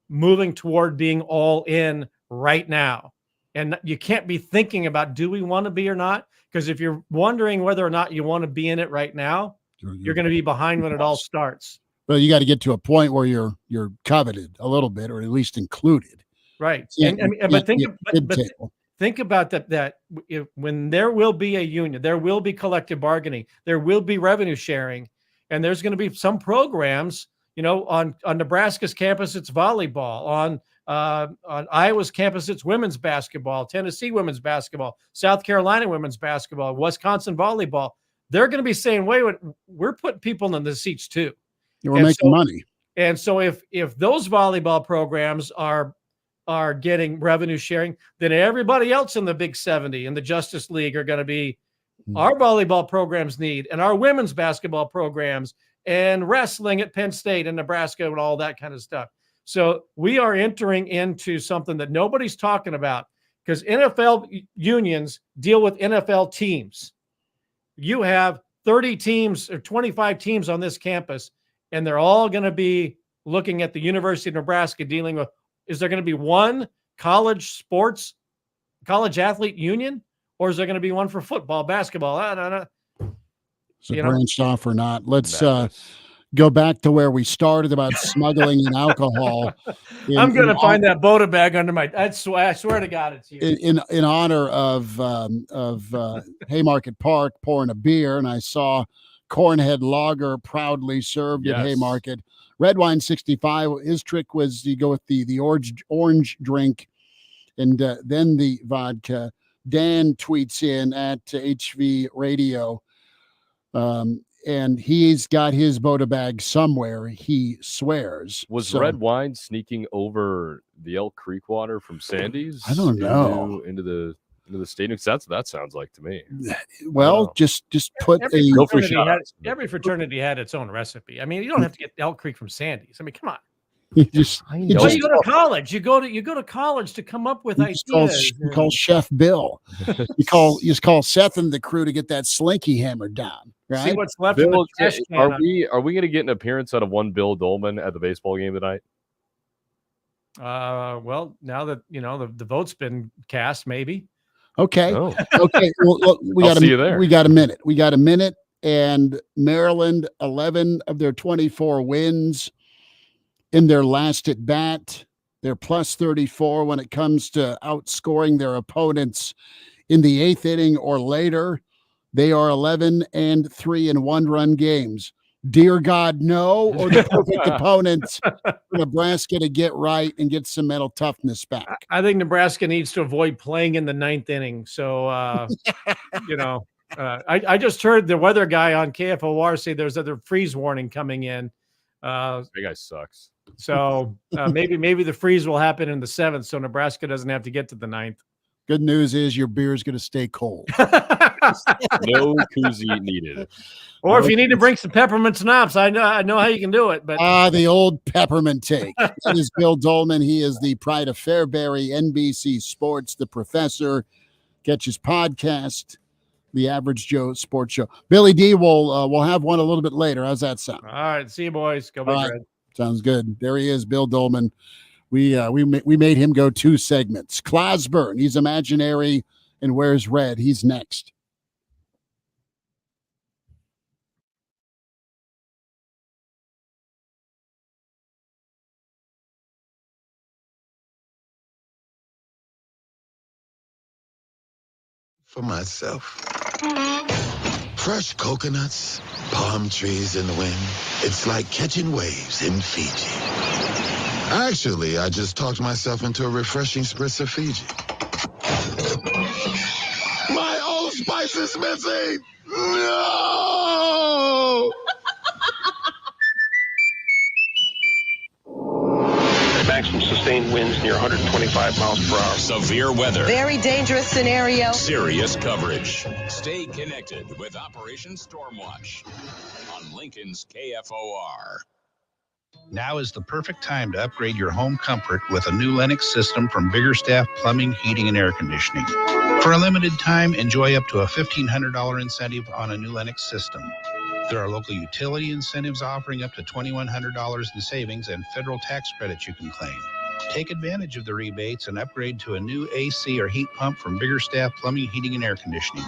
moving toward being all in right now. And you can't be thinking about, do we want to be or not? Because if you're wondering whether or not you want to be in it right now, you're going to be behind when it all starts. Well, you got to get to a point where you're coveted a little bit, or at least included. Right. But think about that when there will be a union, there will be collective bargaining, there will be revenue sharing. And there's going to be some programs, on Nebraska's campus, it's volleyball. On Iowa's campus, it's women's basketball, Tennessee women's basketball, South Carolina women's basketball, Wisconsin volleyball. They're going to be saying, wait, we're putting people in the seats too. We're making money. And so if those volleyball programs are getting revenue sharing, then everybody else in the Big 70 and the Justice League are going to be our volleyball programs need, and our women's basketball programs, and wrestling at Penn State and Nebraska and all that kind of stuff. So we are entering into something that nobody's talking about, because NFL unions deal with NFL teams. You have 30 teams or 25 teams on this campus, and they're all going to be looking at the University of Nebraska dealing with, is there going to be one college athlete union, or is there going to be one for football, basketball? I don't know. Is it branched off or not? Let's go back to where we started about smuggling in alcohol. I'm going to find that Boda bag under my. I swear to God, it's here. In honor of Haymarket Park pouring a beer, and I saw Cornhead Lager proudly served at Haymarket. Red Wine 65. His trick was you go with the orange drink, and then the vodka. Dan tweets in at HV Radio, and he's got his Boda bag somewhere, he swears. Was red wine sneaking over the Elk Creek water from Sandy's? I don't know. Into the stadium? That's what that sounds like to me. Well, just put every fraternity had its own recipe. I mean, you don't have to get Elk Creek from Sandy's. I mean, come on. You go to college. You go to college to come up with ideas. You call Chef Bill. you call Seth and the crew to get that slinky hammered down. Right? See what's left in the trash can. Are we going to get an appearance out of one Bill Dolman at the baseball game tonight? Well, now that the vote's been cast, maybe. Okay. Oh. Okay. Well, we got a minute. We got a minute, and Maryland, 11 of their 24 wins. In their last at bat, they're plus 34 when it comes to outscoring their opponents in the 8th inning or later. They are 11-3 in one-run games. Dear God, no, or the perfect opponents for Nebraska to get right and get some mental toughness back. I think Nebraska needs to avoid playing in the 9th inning. So, I just heard the weather guy on KFOR say there's another freeze warning coming in. That guy sucks. So maybe the freeze will happen in the 7th, so Nebraska doesn't have to get to the 9th. Good news is your beer is going to stay cold. No koozie needed. Or if you need to bring some peppermint schnapps, I know how you can do it. But the old peppermint take. That is Bill Dolman. He is the pride of Fairbury, NBC Sports, the professor. Catch his podcast, The Average Joe Sports Show. Billy D will have one a little bit later. How's that sound? All right, see you boys. Go Big Red. Sounds good. There he is, Bill Dolman. We made him go 2 segments. Clausburn, he's imaginary and wears red. He's next. For myself. Fresh coconuts, palm trees in the wind. It's like catching waves in Fiji. Actually, I just talked myself into a refreshing spritz of Fiji. My Old Spice is missing! No! Maximum sustained winds near 125 miles per hour. Severe weather. Very dangerous scenario. Serious coverage. Stay connected with Operation Stormwatch on Lincoln's KFOR. Now is the perfect time to upgrade your home comfort with a new Lennox system from Biggerstaff Plumbing, Heating, and Air Conditioning. For a limited time, enjoy up to a $1,500 incentive on a new Lennox system. There are local utility incentives offering up to $2,100 in savings and federal tax credits you can claim. Take advantage of the rebates and upgrade to a new AC or heat pump from Biggerstaff Plumbing, Heating, and Air Conditioning.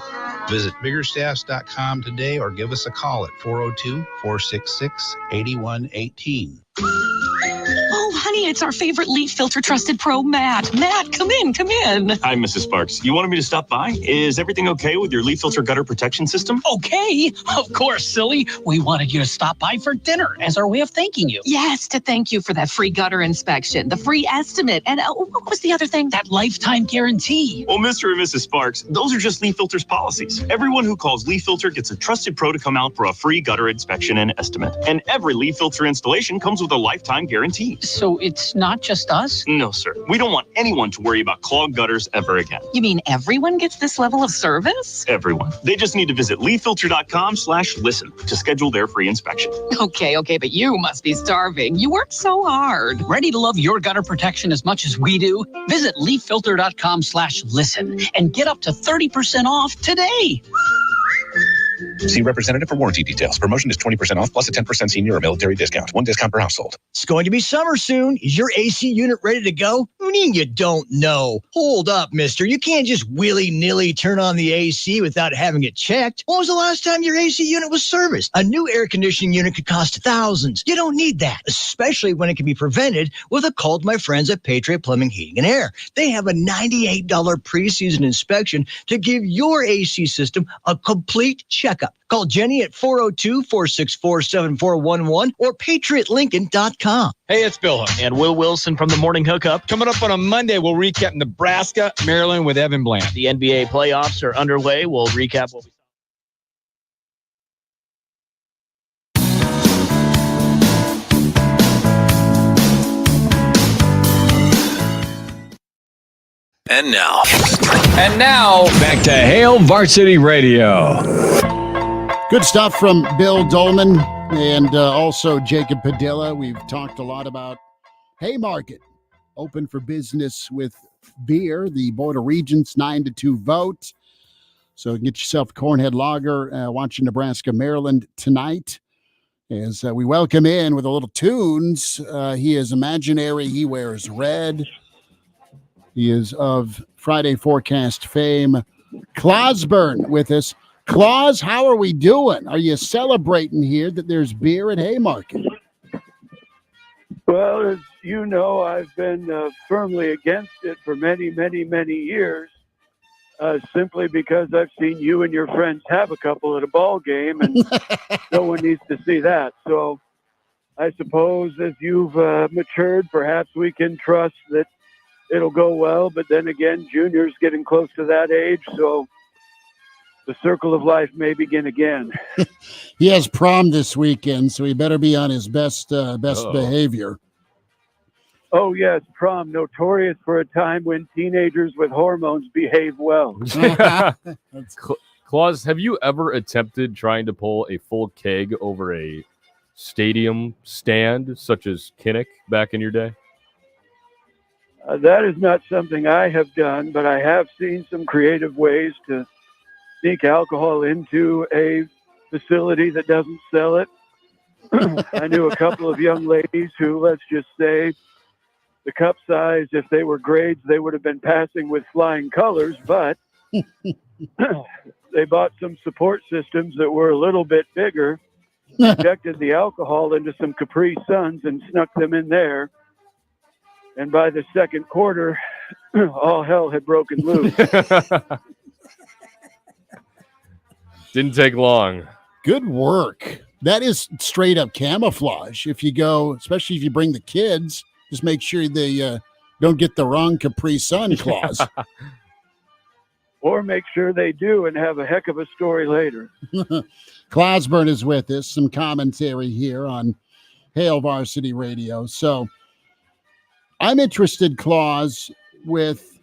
Visit biggerstaffs.com today or give us a call at 402-466-8118. Oh, honey, Honey, it's our favorite leaf filter trusted pro, Matt. Matt, come in, come in. Hi, Mrs. Sparks. You wanted me to stop by? Is everything okay with your leaf filter gutter protection system? Okay, of course, silly. We wanted you to stop by for dinner as our way of thanking you. Yes, to thank you for that free gutter inspection, the free estimate, and what was the other thing? That lifetime guarantee. Well, Mr. and Mrs. Sparks, those are just Leaf Filter's policies. Everyone who calls Leaf Filter gets a trusted pro to come out for a free gutter inspection and estimate. And every Leaf Filter installation comes with a lifetime guarantee. So it's not just us? No, sir. We don't want anyone to worry about clogged gutters ever again. You mean everyone gets this level of service? Everyone. They just need to visit leaffilter.com/listen to schedule their free inspection. Okay, but you must be starving. You work so hard. Ready to love your gutter protection as much as we do? Visit leaffilter.com/listen and get up to 30% off today. See representative for warranty details. Promotion is 20% off plus a 10% senior or military discount. One discount per household. It's going to be summer soon. Is your AC unit ready to go? What do you mean you don't know? Hold up, mister. You can't just willy-nilly turn on the AC without having it checked. When was the last time your AC unit was serviced? A new air conditioning unit could cost thousands. You don't need that, especially when it can be prevented with a call to my friends at Patriot Plumbing, Heating, and Air. They have a $98 pre-season inspection to give your AC system a complete checkup. Call Jenny at 402-464-7411 or patriotlincoln.com. Hey, it's Bill Hook and Will Wilson from the Morning Hookup. Coming up on a Monday, we'll recap Nebraska, Maryland with Evan Bland. The NBA playoffs are underway. We'll recap what we saw. And now, back to Hail Varsity Radio. Good stuff from Bill Dolman and also Jacob Padilla. We've talked a lot about Haymarket, open for business with beer. The Board of Regents 9-2 vote. So get yourself a Cornhead Lager, watching Nebraska, Maryland tonight. As we welcome in with a little tunes. He is imaginary. He wears red. He is of Friday Forecast fame. Clausburn with us. Claus, how are we doing? Are you celebrating here that there's beer at Haymarket? Well, as you know, I've been firmly against it for many, many, many years, simply because I've seen you and your friends have a couple at a ball game, and no one needs to see that. So I suppose as you've matured, perhaps we can trust that it'll go well. But then again, Junior's getting close to that age, so the circle of life may begin again. He has prom this weekend, so he better be on his best behavior. Oh, yes, prom, notorious for a time when teenagers with hormones behave well. Claus, have you ever attempted trying to pull a full keg over a stadium stand, such as Kinnick back in your day? That is not something I have done, but I have seen some creative ways to sneak alcohol into a facility that doesn't sell it. I knew a couple of young ladies who, let's just say, the cup size, if they were grades, they would have been passing with flying colors, but they bought some support systems that were a little bit bigger, injected the alcohol into some Capri Suns and snuck them in there. And by the second quarter, all hell had broken loose. Didn't take long. Good work. That is straight up camouflage. If you go, especially if you bring the kids, just make sure they don't get the wrong Capri Sun, Claus. Or make sure they do and have a heck of a story later. Clausburn is with us. Some commentary here on Hail Varsity Radio. So I'm interested, Claus, with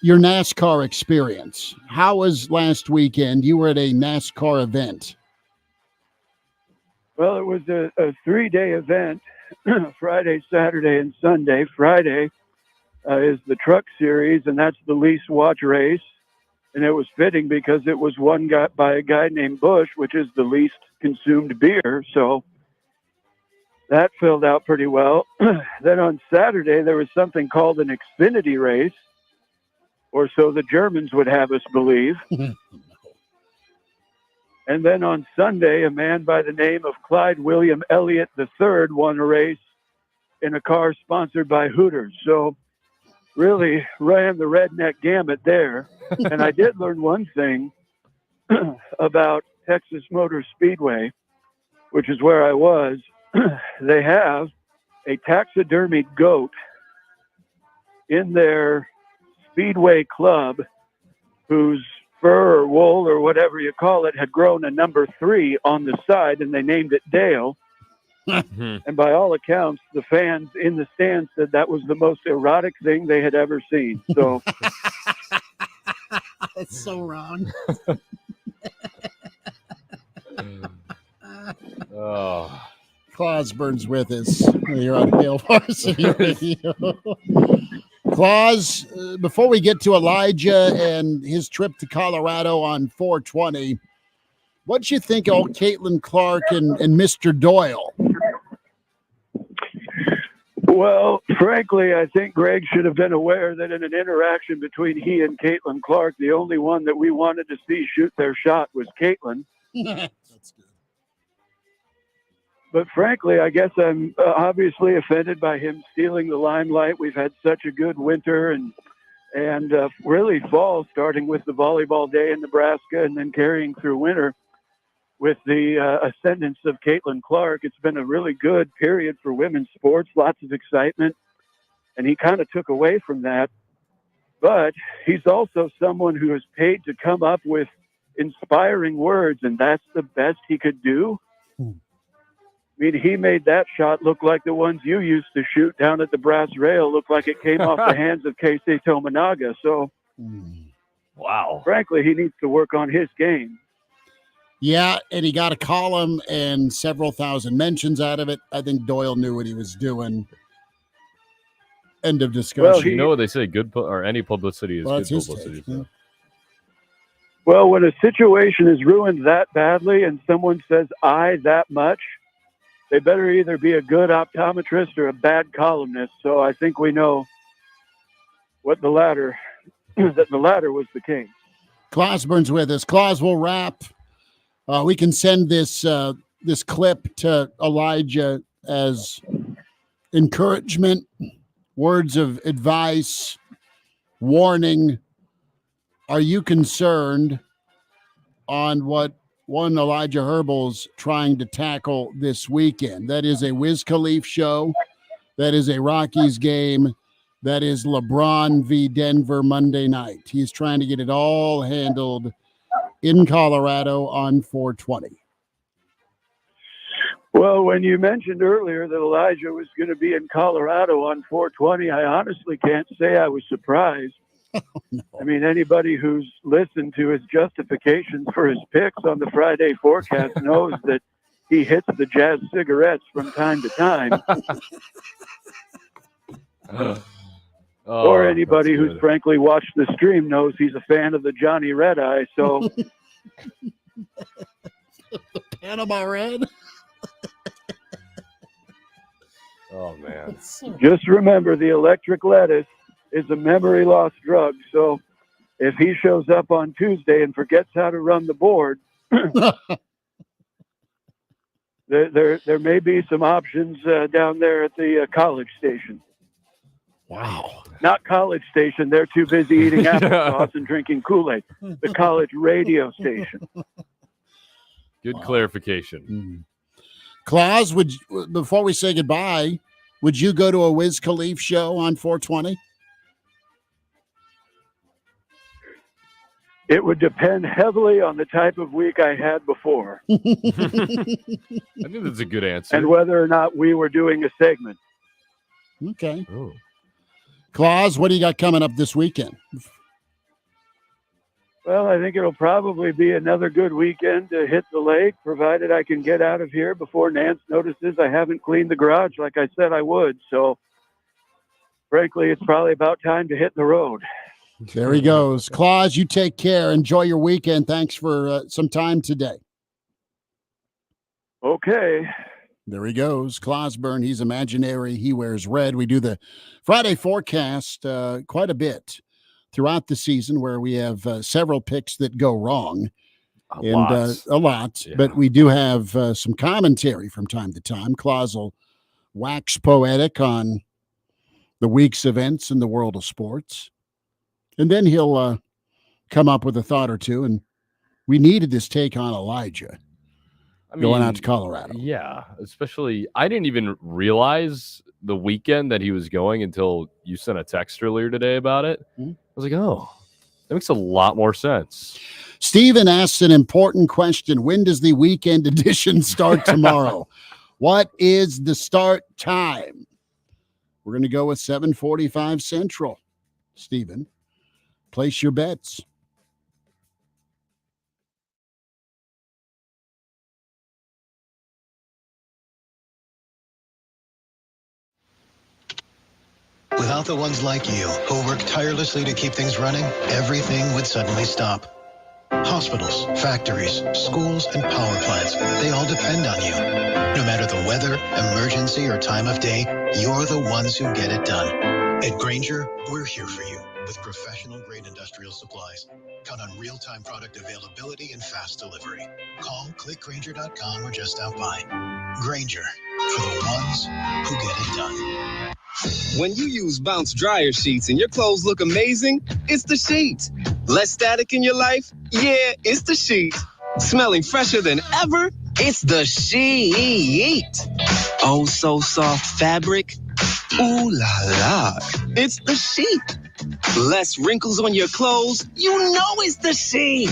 your NASCAR experience. How was last weekend? You were at a NASCAR event. Well, it was a 3-day event, Friday, Saturday, and Sunday. Friday is the Truck Series, and that's the least watch race. And it was fitting because it was won by a guy named Busch, which is the least consumed beer. So that filled out pretty well. Then on Saturday, there was something called an Xfinity race, or so the Germans would have us believe. And then on Sunday, a man by the name of Clyde William Elliott III won a race in a car sponsored by Hooters. So really ran the redneck gamut there. And I did learn one thing about Texas Motor Speedway, which is where I was. They have a taxidermied goat in their Speedway club whose fur or wool or whatever you call it had grown a number 3 on the side, and they named it Dale. And by all accounts, the fans in the stands said that was the most erotic thing they had ever seen. So That's so wrong. Oh. Claus Burns with us. You're on Hail Varsity Radio. Claus, before we get to Elijah and his trip to Colorado on 420, what'd you think of old Caitlin Clark and Mr. Doyle? Well, frankly, I think Greg should have been aware that in an interaction between he and Caitlin Clark, the only one that we wanted to see shoot their shot was Caitlin. That's good. But frankly, I guess I'm obviously offended by him stealing the limelight. We've had such a good winter and really fall, starting with the volleyball day in Nebraska and then carrying through winter with the ascendance of Caitlin Clark. It's been a really good period for women's sports, lots of excitement, and he kind of took away from that. But he's also someone who is paid to come up with inspiring words, and that's the best he could do. I mean, he made that shot look like the ones you used to shoot down at the brass rail, look like it came off the hands of Casey Tominaga. So, wow. Frankly, he needs to work on his game. Yeah, and he got a column and several thousand mentions out of it. I think Doyle knew what he was doing. End of discussion. Well, You know what they say, good or any publicity is Well, good that's his publicity. take, yeah. Well, when a situation is ruined that badly and someone says, I that much, they better either be a good optometrist or a bad columnist. So I think we know what the latter, that the latter was the case. Claus Burns with us. Claus, will wrap. We can send this this clip to Elijah as encouragement, words of advice, warning. Are you concerned on what one Elijah Herbal's trying to tackle this weekend? That is a Wiz Khalifa show. That is a Rockies game. That is LeBron v. Denver Monday night. He's trying to get it all handled in Colorado on 420. Well, when you mentioned earlier that Elijah was going to be in Colorado on 420, I honestly can't say I was surprised. No. I mean, anybody who's listened to his justifications for his picks on the Friday forecast knows that he hits the jazz cigarettes from time to time. Or anybody who's frankly watched the stream knows he's a fan of the Johnny Red Eye. So The Panama Red. Oh, man. just remember, the electric lettuce is a memory loss drug. So if he shows up on Tuesday and forgets how to run the board, there may be some options down there at the college station. Wow. Not College Station. They're too busy eating applesauce and drinking Kool-Aid. The college radio station. Good clarification. Claus, before we say goodbye, would you go to a Wiz Khalifa show on 420? It would depend heavily on the type of week I had before. I think that's a good answer. And whether or not we were doing a segment. Okay. Oh. Claus, what do you got coming up this weekend? Well, I think it'll probably be another good weekend to hit the lake, provided I can get out of here before Nance notices I haven't cleaned the garage like I said I would. So, frankly, it's probably about time to hit the road. There he goes. Claus, you take care. Enjoy your weekend. Thanks for some time today. Okay. There he goes. Claus Burn. He's imaginary. He wears red. We do the Friday forecast quite a bit throughout the season where we have several picks that go wrong. A lot. Yeah. But we do have some commentary from time to time. Claus will wax poetic on the week's events in the world of sports. And then he'll come up with a thought or two. And we needed this take on Elijah going out to Colorado. Yeah, especially I didn't even realize the weekend that he was going until you sent a text earlier today about it. I was like, oh, that makes a lot more sense. Steven asks an important question. When does the weekend edition start tomorrow? What is the start time? We're going to go with 7:45 Central. Steven, place your bets. Without the ones like you who work tirelessly to keep things running, everything would suddenly stop. Hospitals, factories, schools, and power plants, they all depend on you. No matter the weather, emergency, or time of day, you're the ones who get it done. At Grainger, we're here for you with professional-grade industrial supplies. Count on real-time product availability and fast delivery. Call, click Grainger.com, or just stop by. Grainger, for the ones who get it done. When you use Bounce dryer sheets and your clothes look amazing, it's the sheet. Less static in your life? Yeah, it's the sheet. Smelling fresher than ever? It's the sheet. Oh, so soft fabric? Ooh la la. It's the sheet. Less wrinkles on your clothes? You know it's the sheet.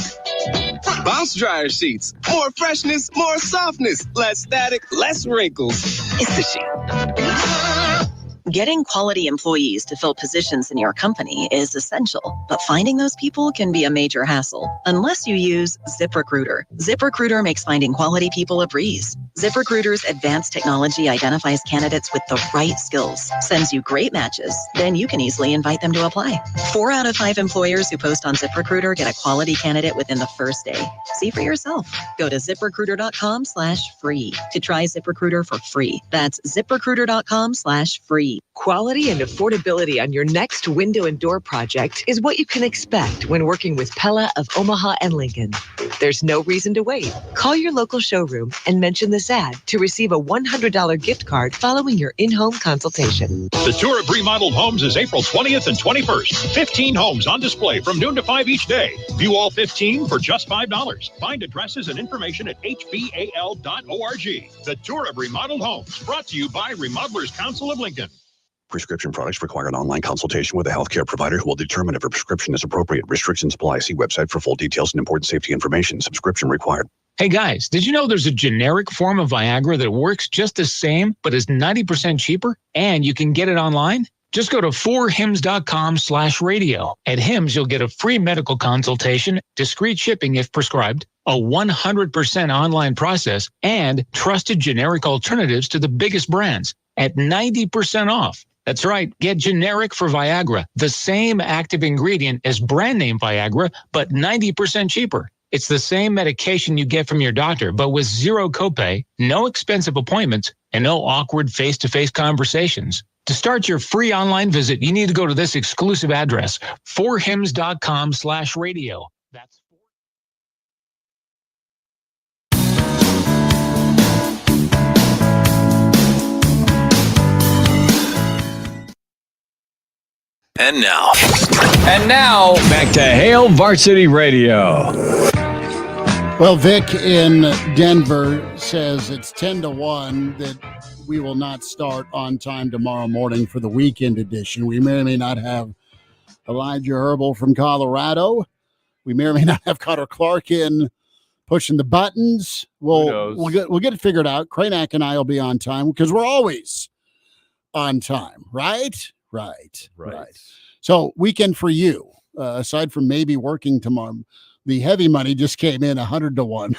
Bounce dryer sheets. More freshness, more softness. Less static, less wrinkles. It's the sheet. Getting quality employees to fill positions in your company is essential, but finding those people can be a major hassle unless you use ZipRecruiter. ZipRecruiter makes finding quality people a breeze. ZipRecruiter's advanced technology identifies candidates with the right skills, sends you great matches, then you can easily invite them to apply. 4 out of 5 employers who post on ZipRecruiter get a quality candidate within the first day. See for yourself. Go to ZipRecruiter.com/free to try ZipRecruiter for free. That's ZipRecruiter.com/free. Quality and affordability on your next window and door project is what you can expect when working with Pella of Omaha and Lincoln. There's no reason to wait. Call your local showroom and mention this ad to receive a $100 gift card following your in-home consultation. The tour of remodeled homes is April 20th and 21st. 15 homes on display from noon to 5 each day. View all 15 for just $5. Find addresses and information at hbal.org. The tour of remodeled homes brought to you by Remodelers Council of Lincoln. Prescription products require an online consultation with a healthcare provider who will determine if a prescription is appropriate. Restrictions apply. See website for full details and important safety information. Subscription required. Hey guys, did you know there's a generic form of Viagra that works just the same, but is 90% cheaper? And you can get it online? Just go to 4hims.com/radio. At Hims, you'll get a free medical consultation, discreet shipping if prescribed, a 100% online process, and trusted generic alternatives to the biggest brands at 90% off. That's right. Get generic for Viagra, the same active ingredient as brand name Viagra, but 90% cheaper. It's the same medication you get from your doctor, but with zero copay, no expensive appointments, and no awkward face-to-face conversations. To start your free online visit, you need to go to this exclusive address, 4hims.com/radio. That's And now, back to Hail Varsity Radio. Well, Vic in Denver says it's 10-1 that we will not start on time tomorrow morning for the weekend edition. We may or may not have Elijah Herbal from Colorado. We may or may not have Connor Clark in pushing the buttons. We'll get it figured out. Kranak and I will be on time because we're always on time, right? Right. So weekend for you, aside from maybe working tomorrow, the heavy money just came in 100-1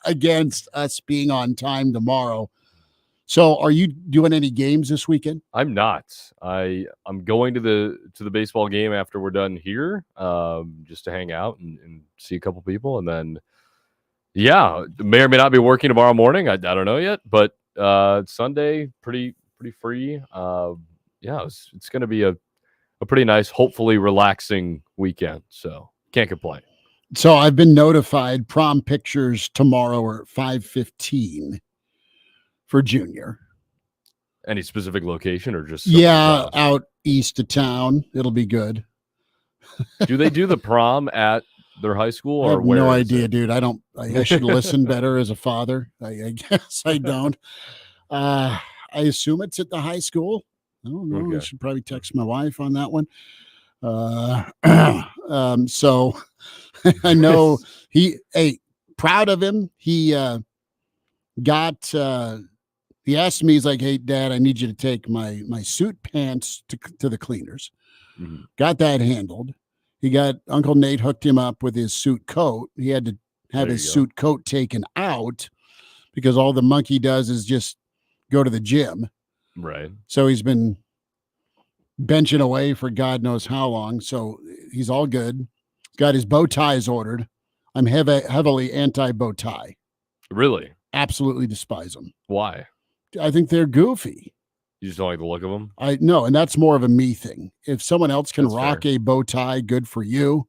against us being on time tomorrow. So are you doing any games this weekend? I'm not. I'm going to the baseball game after we're done here, just to hang out and see a couple people, and then may or may not be working tomorrow morning. I don't know yet, but Sunday pretty free. It's going to be a pretty nice, hopefully relaxing weekend. So can't complain. So I've been notified prom pictures tomorrow are at 5:15 for Junior. Any specific location or just Yeah, out east of town. It'll be good. Do they do the prom at their high school? I Or have where no is idea, it? dude. I should listen better as a father. I guess I don't. I assume it's at the high school. I don't know. I Okay. should probably text my wife on that one. So I know proud of him. He he asked me, he's like, "Hey, Dad, I need you to take my suit pants to the cleaners." Mhm. Got that handled. He got Uncle Nate hooked him up with his suit coat. He had to have There his you go. suit coat taken out because all the monkey does is just go to the gym. Right. So he's been benching away for God knows how long. So he's all good. Got his bow ties ordered. I'm heavily anti bow tie. Really? Absolutely despise them. Why? I think they're goofy. You just don't like the look of them? I know, and that's more of a me thing. If someone else can That's rock fair. a bow tie, good for you.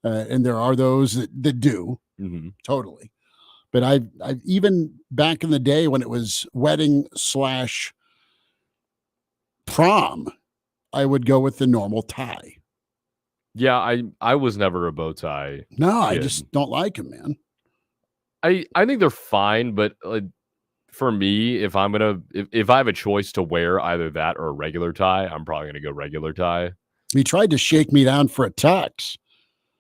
And there are those that do. Mm-hmm. Totally. But I've even back in the day when it was wedding / prom, I would go with the normal tie. Yeah, I was never a bow tie. No, I kid. just don't like them, man. I think they're fine, but for me, if I'm gonna if I have a choice to wear either that or a regular tie, I'm probably gonna go regular tie. He tried to shake me down for a tux.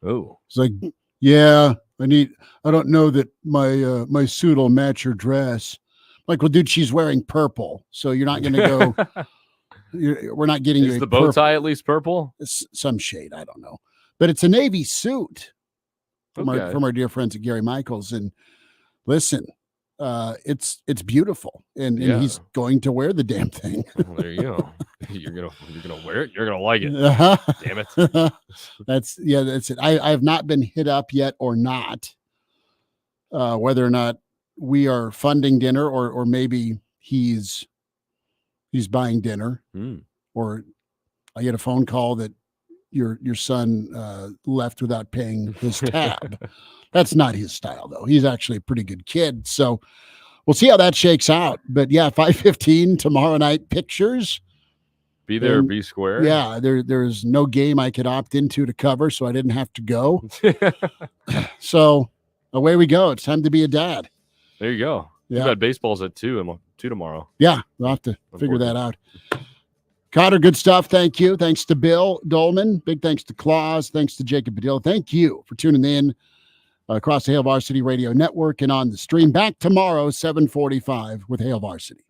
Oh, It's like, yeah, I don't know that my suit will match your dress. Like, well, dude, she's wearing purple, so you're not going to go. We're not getting you Is a the bow purple- tie at least purple? some shade. I don't know, but it's a navy suit from Okay. our dear friends at Gary Michaels. And listen, it's beautiful, and Yeah. he's going to wear the damn thing. Well, there you go. You're gonna wear it. You're gonna like it. Uh-huh. Damn it. That's it. I have not been hit up yet or not, whether or not we are funding dinner or maybe he's buying dinner, or I get a phone call that your son left without paying his tab. That's not his style, though. He's actually a pretty good kid. So we'll see how that shakes out. But yeah, 5:15 tomorrow night, pictures. Be there, And, be square. Yeah, there's no game I could opt into to cover, so I didn't have to go. So away we go. It's time to be a dad. There you go. Yeah. Too bad baseball's at 2 tomorrow. Yeah, we'll have to figure that out. Cotter, good stuff. Thank you. Thanks to Bill Dolman. Big thanks to Claus. Thanks to Jacob Padilla. Thank you for tuning in across the Hail Varsity Radio Network and on the stream. Back tomorrow, 7:45 with Hail Varsity.